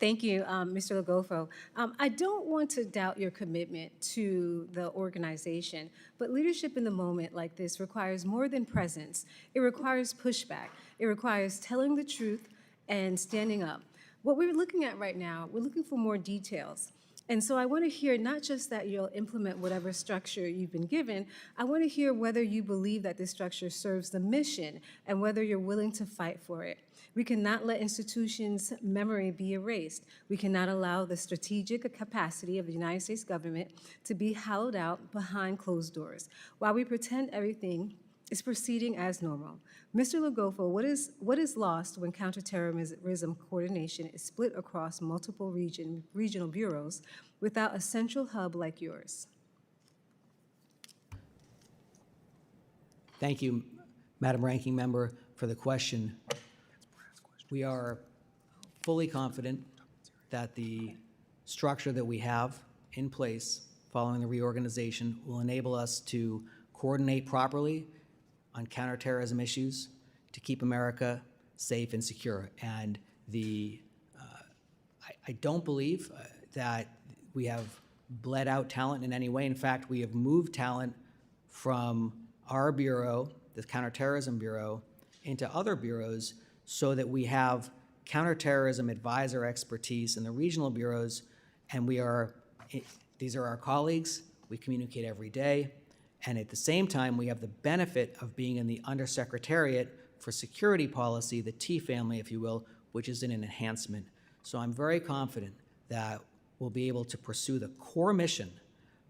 Thank you, Mr. Legofo. I don't want to doubt your commitment to the organization, but leadership in the moment like this requires more than presence. It requires pushback. It requires telling the truth and standing up. What we're looking at right now, we're looking for more details. And so I want to hear not just that you'll implement whatever structure you've been given, I want to hear whether you believe that this structure serves the mission and whether you're willing to fight for it. We cannot let institutions' memory be erased. We cannot allow the strategic capacity of the United States government to be held out behind closed doors while we pretend everything is proceeding as normal. Mr. Legofo, what is lost when counterterrorism coordination is split across multiple regional bureaus without a central hub like yours? Thank you, Madam Ranking Member, for the question. We are fully confident that the structure that we have in place following the reorganization will enable us to coordinate properly on counterterrorism issues to keep America safe and secure. And I don't believe that we have bled out talent in any way. In fact, we have moved talent from our bureau, the Counterterrorism Bureau, into other bureaus so that we have counterterrorism advisor expertise in the regional bureaus, and these are our colleagues. We communicate every day. And at the same time, we have the benefit of being in the Undersecretariat for Security Policy, the T family, if you will, which is an enhancement. So I'm very confident that we'll be able to pursue the core mission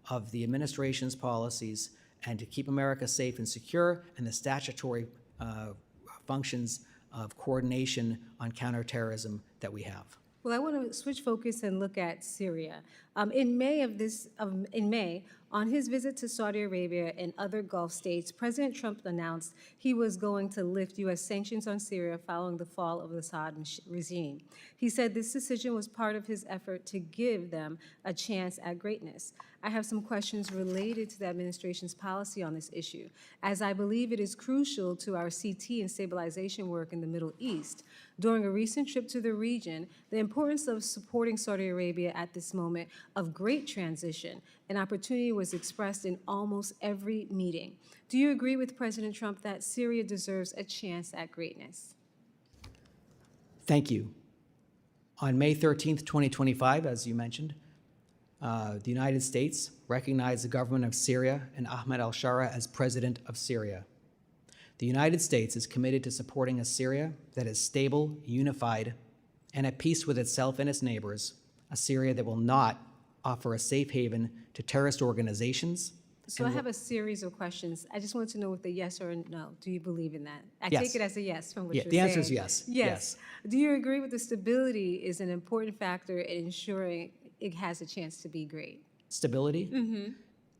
of the administration's policies and to keep America safe and secure, and the statutory functions of coordination on counterterrorism that we have. Well, I want to switch focus and look at Syria. In May, on his visit to Saudi Arabia and other Gulf states, President Trump announced he was going to lift U.S. sanctions on Syria following the fall of the Assad regime. He said this decision was part of his effort to give them a chance at greatness. I have some questions related to the administration's policy on this issue, as I believe it is crucial to our CT and stabilization work in the Middle East. During a recent trip to the region, the importance of supporting Saudi Arabia at this moment of great transition, an opportunity was expressed in almost every meeting. Do you agree with President Trump that Syria deserves a chance at greatness? Thank you. On May 13th, 2025, as you mentioned, the United States recognized the government of Syria and Ahmed al-Shara as president of Syria. The United States is committed to supporting a Syria that is stable, unified, and at peace with itself and its neighbors, a Syria that will not offer a safe haven to terrorist organizations. So I have a series of questions. I just want to know with a yes or a no. Do you believe in that? I Yes. take it as a yes from what Yeah, you're the saying. answer is yes. Yes. Do you agree with the stability is an important factor in ensuring it has a chance to be great? Stability?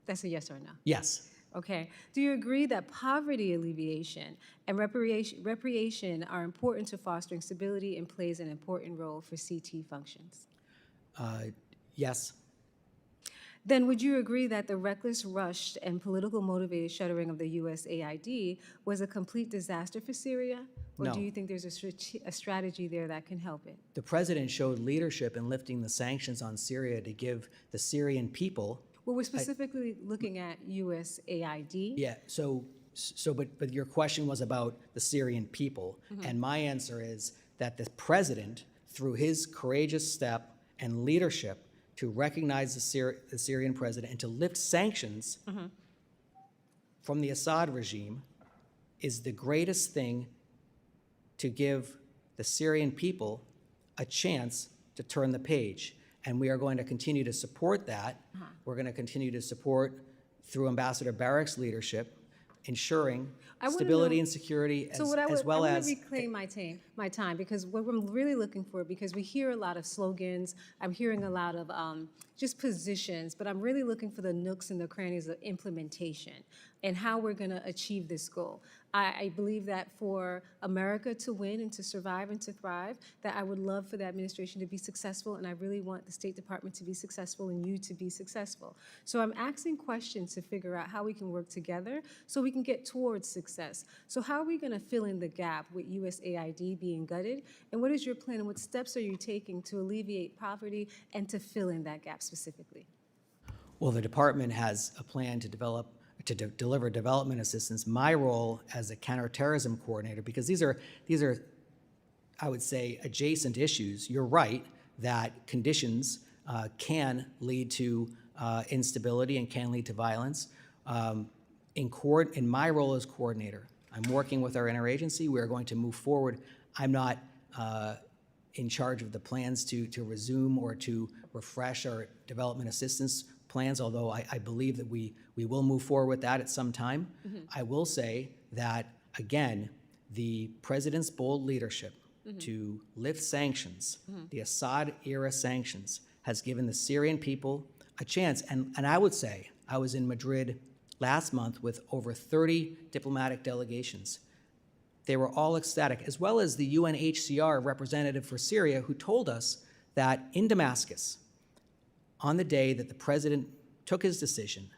That's a yes or a no. Yes. Okay. Do you agree that poverty alleviation and reparation are important to fostering stability and plays an important role for CT functions? Yes. Then would you agree that the reckless, rushed, and political motivated shuttering of the USAID was a complete disaster for Syria? Or No. do you think there's a strategy there that can help it? The president showed leadership in lifting the sanctions on Syria to give the Syrian people. Well, we're specifically looking at USAID. Yeah, but your question was about the Syrian people. And my answer is that the president, through his courageous step and leadership to recognize the Syrian president and to lift sanctions from the Assad regime, is the greatest thing to give the Syrian people a chance to turn the page. And we are going to continue to support that. We're going to continue to support, through Ambassador Barrack's leadership, ensuring stability and security, as well as... I want to reclaim my time, because what I'm really looking for, because we hear a lot of slogans, I'm hearing a lot of just positions, but I'm really looking for the nooks and the crannies of implementation and how we're going to achieve this goal. I believe that for America to win and to survive and to thrive, that I would love for the administration to be successful, and I really want the State Department to be successful and you to be successful. So I'm asking questions to figure out how we can work together so we can get towards success. So how are we going to fill in the gap with USAID being gutted? And what is your plan and what steps are you taking to alleviate poverty and to fill in that gap specifically? Well, the department has a plan to deliver development assistance. My role as a counterterrorism coordinator, because these are, I would say, adjacent issues. You're right that conditions can lead to instability and can lead to violence. In my role as coordinator, I'm working with our interagency. We are going to move forward. I'm not in charge of the plans to resume or to refresh our development assistance plans, although I believe that we will move forward with that at some time. I will say that, again, the president's bold leadership to lift sanctions, the Assad-era sanctions, has given the Syrian people a chance. And I would say, I was in Madrid last month with over 30 diplomatic delegations. They were all ecstatic, as well as the UNHCR representative for Syria, who told us that in Damascus, on the day that the president took his decision,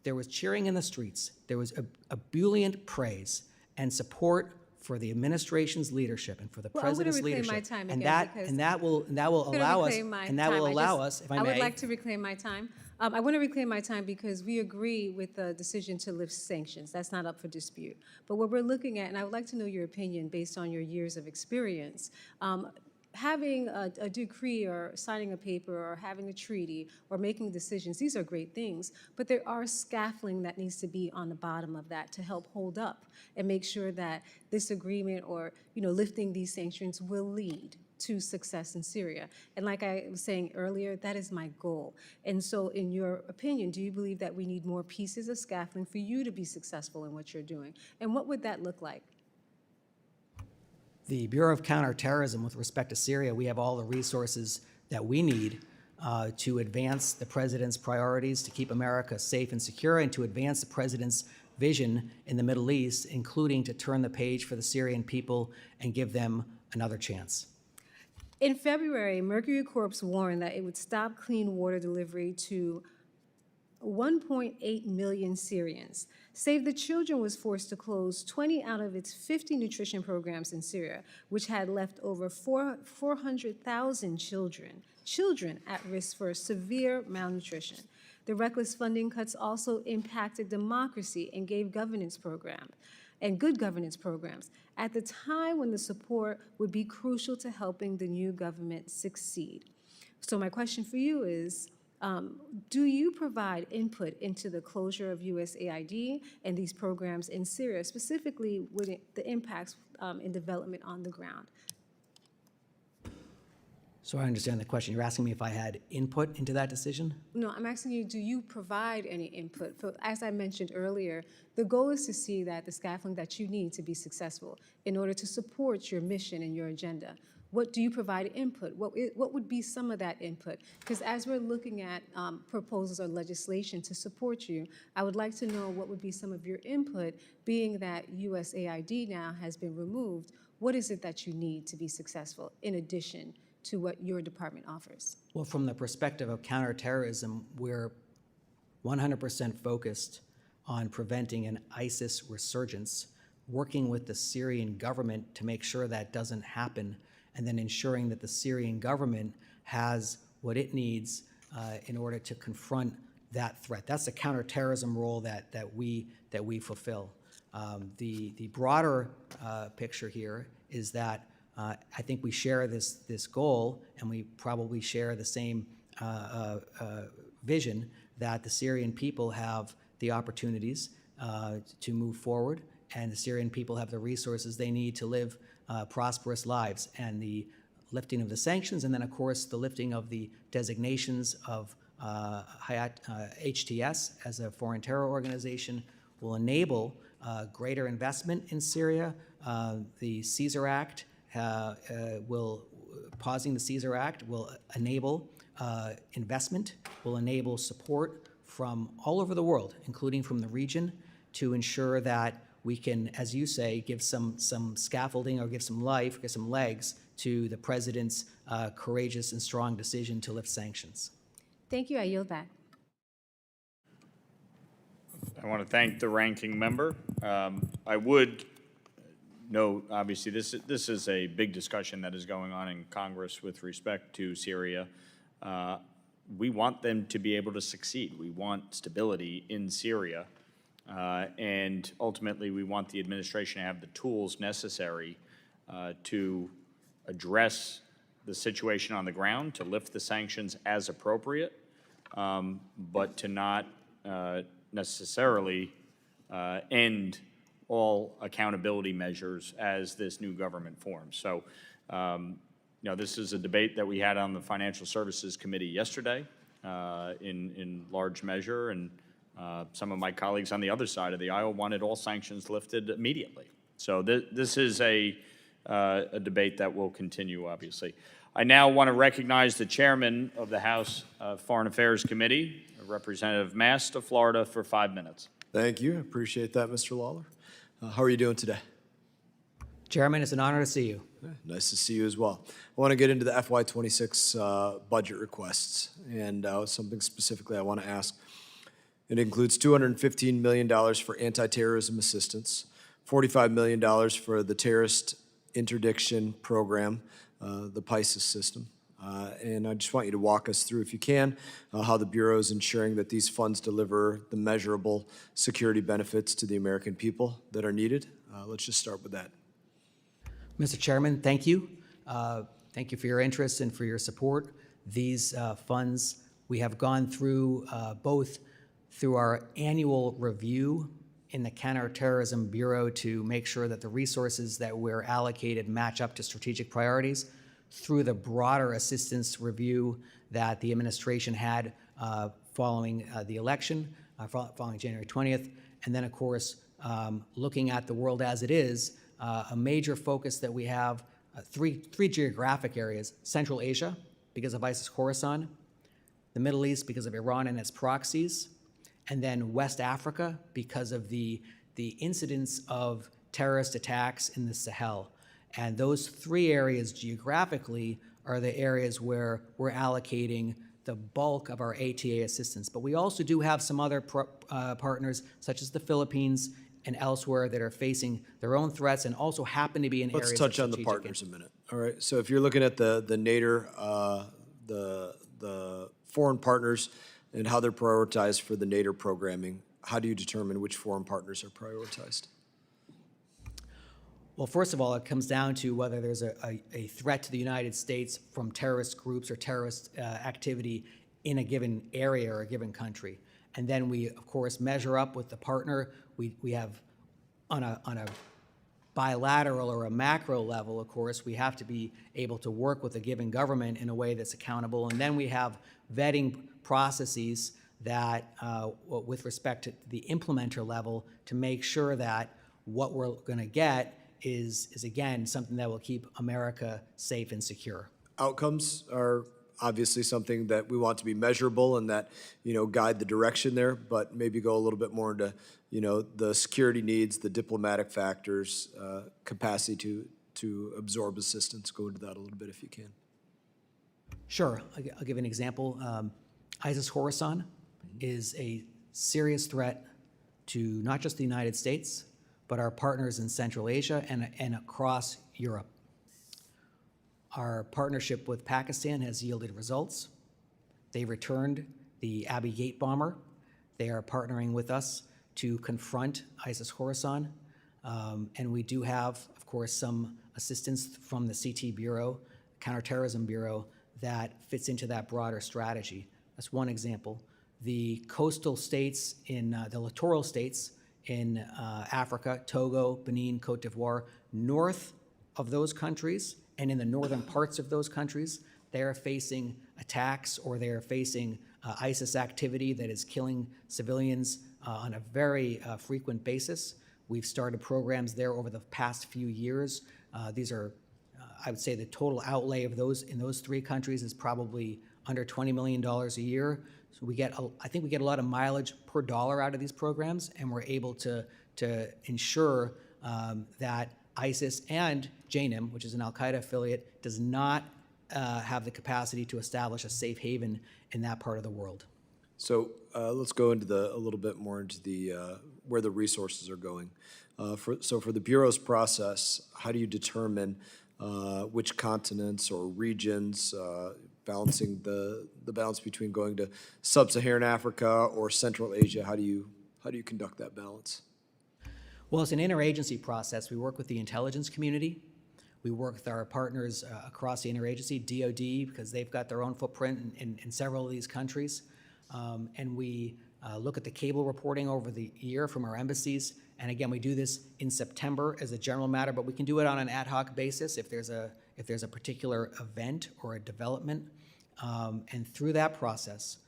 there was cheering in the streets. There was ebullient praise and support for the administration's leadership and for the president's leadership. My time and again, that will allow us. If I may, I would like to reclaim my time. I want to reclaim my time because we agree with the decision to lift sanctions. That's not up for dispute. But what we're looking at, and I would like to know your opinion based on your years of experience. having a decree or signing a paper or having a treaty or making decisions, these are great things, but there are scaffolding that needs to be on the bottom of that to help hold up and make sure that this agreement or, lifting these sanctions will lead to success in Syria. And like I was saying earlier, that is my goal. And so in your opinion, do you believe that we need more pieces of scaffolding for you to be successful in what you're doing? And what would that look like? The Bureau of Counterterrorism, with respect to Syria, we have all the resources that we need to advance the president's priorities, to keep America safe and secure, and to advance the president's vision in the Middle East, including to turn the page for the Syrian people and give them another chance. In February, Mercury Corp warned that it would stop clean water delivery to 1.8 million Syrians. Save the Children was forced to close 20 out of its 50 nutrition programs in Syria, which had left over 400,000 children at risk for severe malnutrition. The reckless funding cuts also impacted democracy and gave governance programs and good governance programs at the time when the support would be crucial to helping the new government succeed. So my question for you is, do you provide input into the closure of USAID and these programs in Syria, specifically with the impacts in development on the ground? So I understand the question. You're asking me if I had input into that decision? No, I'm asking you, do you provide any input? As I mentioned earlier, the goal is to see that the scaffolding that you need to be successful in order to support your mission and your agenda. What do you provide input? What would be some of that input? Because as we're looking at proposals or legislation to support you, I would like to know what would be some of your input, being that USAID now has been removed. What is it that you need to be successful in addition to what your department offers? Well, from the perspective of counterterrorism, we're 100% focused on preventing an ISIS resurgence, working with the Syrian government to make sure that doesn't happen, and then ensuring that the Syrian government has what it needs in order to confront that threat. That's the counterterrorism role that we fulfill. The broader picture here is that I think we share this goal, and we probably share the same vision that the Syrian people have the opportunities to move forward, and the Syrian people have the resources they need to live prosperous lives. And the lifting of the sanctions, and then of course the lifting of the designations of HTS as a foreign terror organization, will enable greater investment in Syria. The Caesar Act pausing the Caesar Act will enable investment, will enable support from all over the world, including from the region, to ensure that we can, as you say, give some scaffolding or give some life, give some legs to the president's courageous and strong decision to lift sanctions. Thank you. I yield back. I want to thank the ranking member. I would note, obviously, this is a big discussion that is going on in Congress with respect to Syria. We want them to be able to succeed. We want stability in Syria. And ultimately, we want the administration to have the tools necessary to address the situation on the ground, to lift the sanctions as appropriate, but to not necessarily end all accountability measures as this new government forms. So, this is a debate that we had on the Financial Services Committee yesterday in large measure, and some of my colleagues on the other side of the aisle wanted all sanctions lifted immediately. So this is a debate that will continue, obviously. I now want to recognize the chairman of the House Foreign Affairs Committee, Representative Mast of Florida, for 5 minutes. Thank you. I appreciate that, Mr. Lawler. How are you doing today? Chairman, it's an honor to see you. Nice to see you as well. I want to get into the FY26 budget requests, and something specifically I want to ask. It includes $215 million for anti-terrorism assistance, $45 million for the terrorist interdiction program, the PISA system. And I just want you to walk us through, if you can, how the Bureau is ensuring that these funds deliver the measurable security benefits to the American people that are needed. Let's just start with that. Mr. Chairman, thank you. Thank Thank you for your interest and for your support. These funds, we have gone through both through our annual review in the Counterterrorism Bureau to make sure that the resources that we're allocated match up to strategic priorities, through the broader assistance review that the administration had following the election, following January 20th, and then, of course, looking at the world as it is, a major focus that we have, three geographic areas: Central Asia, because of ISIS Khorasan; the Middle East, because of Iran and its proxies; and then West Africa, because of the incidence of terrorist attacks in the Sahel. And those three areas geographically are the areas where we're allocating the bulk of our ATA assistance. But we also do have some other partners, such as the Philippines and elsewhere, that are facing their own threats and also happen to be in areas Let's of touch on the strategic partners a minute. All right, so if you're looking at the nadir, the foreign partners and how they're prioritized for the nadir programming, how do you determine which foreign partners are prioritized? Well, first of all, it comes down to whether there's a threat to the United States from terrorist groups or terrorist activity in a given area or a given country. And then we, of course, measure up with the partner. We have, on a bilateral or a macro level, of course, we have to be able to work with a given government in a way that's accountable. And then we have vetting processes that, with respect to the implementer level, to make sure that what we're going to get is again something that will keep America safe and secure. Outcomes are obviously something that we want to be measurable and that, guide the direction there, but maybe go a little bit more into, the security needs, the diplomatic factors, capacity to absorb assistance. Go into that a little bit if you can. Sure, I'll give an example. ISIS Khorasan is a serious threat to not just the United States, but our partners in Central Asia and across Europe. Our partnership with Pakistan has yielded results. They returned the Abbey Gate bomber. They are partnering with us to confront ISIS Khorasan. And we do have, of course, some assistance from the CT Bureau, Counterterrorism Bureau, that fits into that broader strategy. That's one example. The coastal states the littoral states in Africa, Togo, Benin, Cote d'Ivoire, north of those countries and in the northern parts of those countries, they are facing attacks or they are facing ISIS activity that is killing civilians on a very frequent basis. We've started programs there over the past few years. These are, I would say the total outlay of those in those three countries is probably under $20 million a year. So I think we get a lot of mileage per dollar out of these programs, and we're able to ensure that ISIS and JNIM, which is an Al-Qaeda affiliate, does not have the capacity to establish a safe haven in that part of the world. So let's go into a little bit more into the where the resources are going. So for the Bureau's process, how do you determine which continents or regions, balancing the balance between going to sub-Saharan Africa or Central Asia? How do you conduct that balance? Well, it's an interagency process. We work with the intelligence community. We work with our partners across the interagency, DoD, because they've got their own footprint in several of these countries. And we look at the cable reporting over the year from our embassies. And again, we do this in September as a general matter, but we can do it on an ad hoc basis if there's a particular event or a development. And through that process,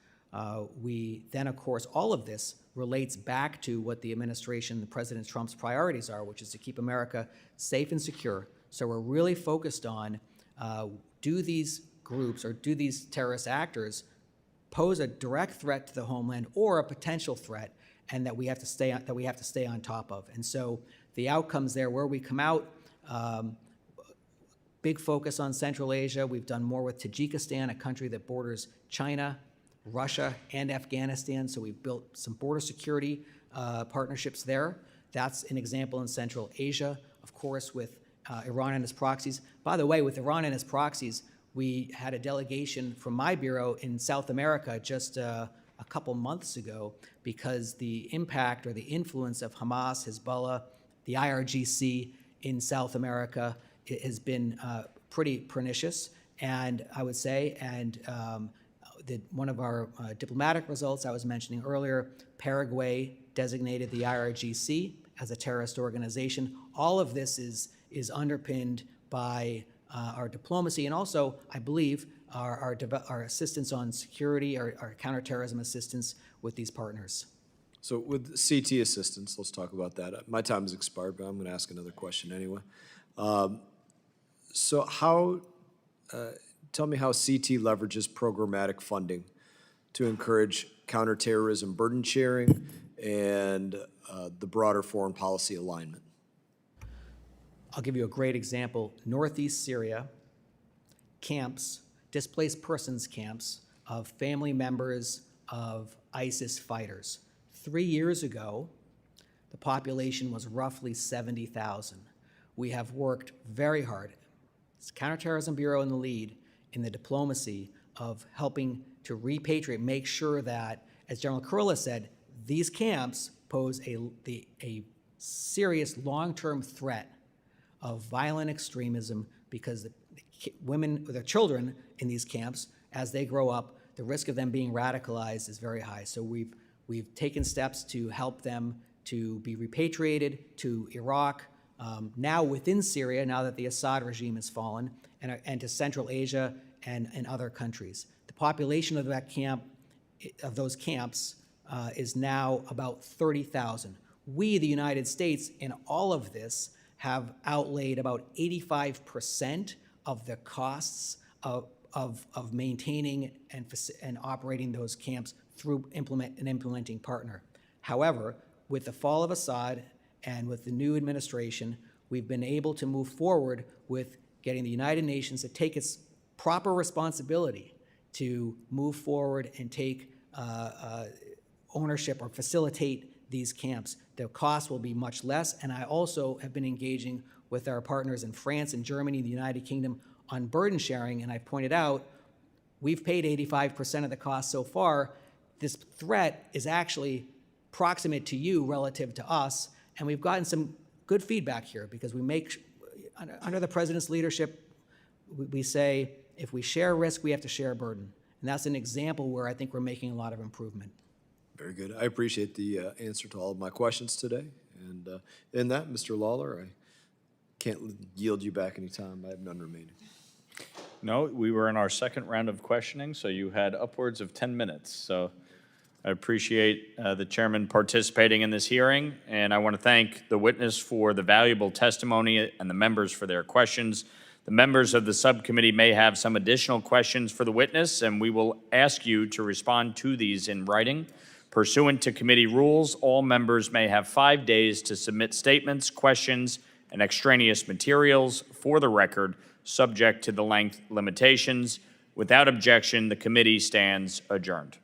we then, of course, all of this relates back to what the administration, President Trump's priorities are, which is to keep America safe and secure. So we're really focused on, do these groups or do these terrorist actors pose a direct threat to the homeland or a potential threat, and that we have to stay on top of. And so the outcomes there, where we come out, big focus on Central Asia. We've done more with Tajikistan, a country that borders China, Russia, and Afghanistan. So we've built some border security partnerships there. That's an example in Central Asia, of course, with Iran and its proxies. By the way, with Iran and its proxies, we had a delegation from my bureau in South America just a couple months ago, because the impact or the influence of Hamas, Hezbollah, the IRGC in South America has been pretty pernicious. And I would say, one of our diplomatic results I was mentioning earlier, Paraguay designated the IRGC as a terrorist organization. All of this is underpinned by our diplomacy, and also, I believe, our assistance on security, our counterterrorism assistance with these partners. So with CT assistance, let's talk about that. My time has expired, but I'm going to ask another question anyway. So tell me how CT leverages programmatic funding to encourage counterterrorism burden sharing and the broader foreign policy alignment. I'll give you a great example. Northeast Syria, camps, displaced persons camps of family members of ISIS fighters. 3 years ago, the population was roughly 70,000. We have worked very hard. It's Counterterrorism Bureau in the lead in the diplomacy of helping to repatriate, make sure that, as General Kurilla said, these camps pose a serious long-term threat of violent extremism because the women, the children in these camps, as they grow up, the risk of them being radicalized is very high. So we've taken steps to help them to be repatriated to Iraq, now within Syria, now that the Assad regime has fallen, and to Central Asia and other countries. The population of that camp, of those camps, is now about 30,000. We, the United States, in all of this, have outlaid about 85% of the costs of maintaining and operating those camps through an implementing partner. However, with the fall of Assad and with the new administration, we've been able to move forward with getting the United Nations to take its proper responsibility to move forward and take ownership or facilitate these camps. The cost will be much less, and I also have been engaging with our partners in France and Germany, the United Kingdom, on burden sharing, and I pointed out we've paid 85% of the cost so far. This threat is actually proximate to you relative to us, and we've gotten some good feedback here because we make, under the president's leadership, we say if we share risk, we have to share burden. And that's an example where I think we're making a lot of improvement. Very good. I appreciate the answer to all of my questions today. And in that, Mr. Lawler, I can't yield you back any time. I have none remaining. No, we were in our second round of questioning, so you had upwards of 10 minutes. So I appreciate the chairman participating in this hearing, and I want to thank the witness for the valuable testimony and the members for their questions. The members of the subcommittee may have some additional questions for the witness, and we will ask you to respond to these in writing. Pursuant to committee rules, all members may have 5 days to submit statements, questions, and extraneous materials for the record, subject to the length limitations. Without objection, the committee stands adjourned.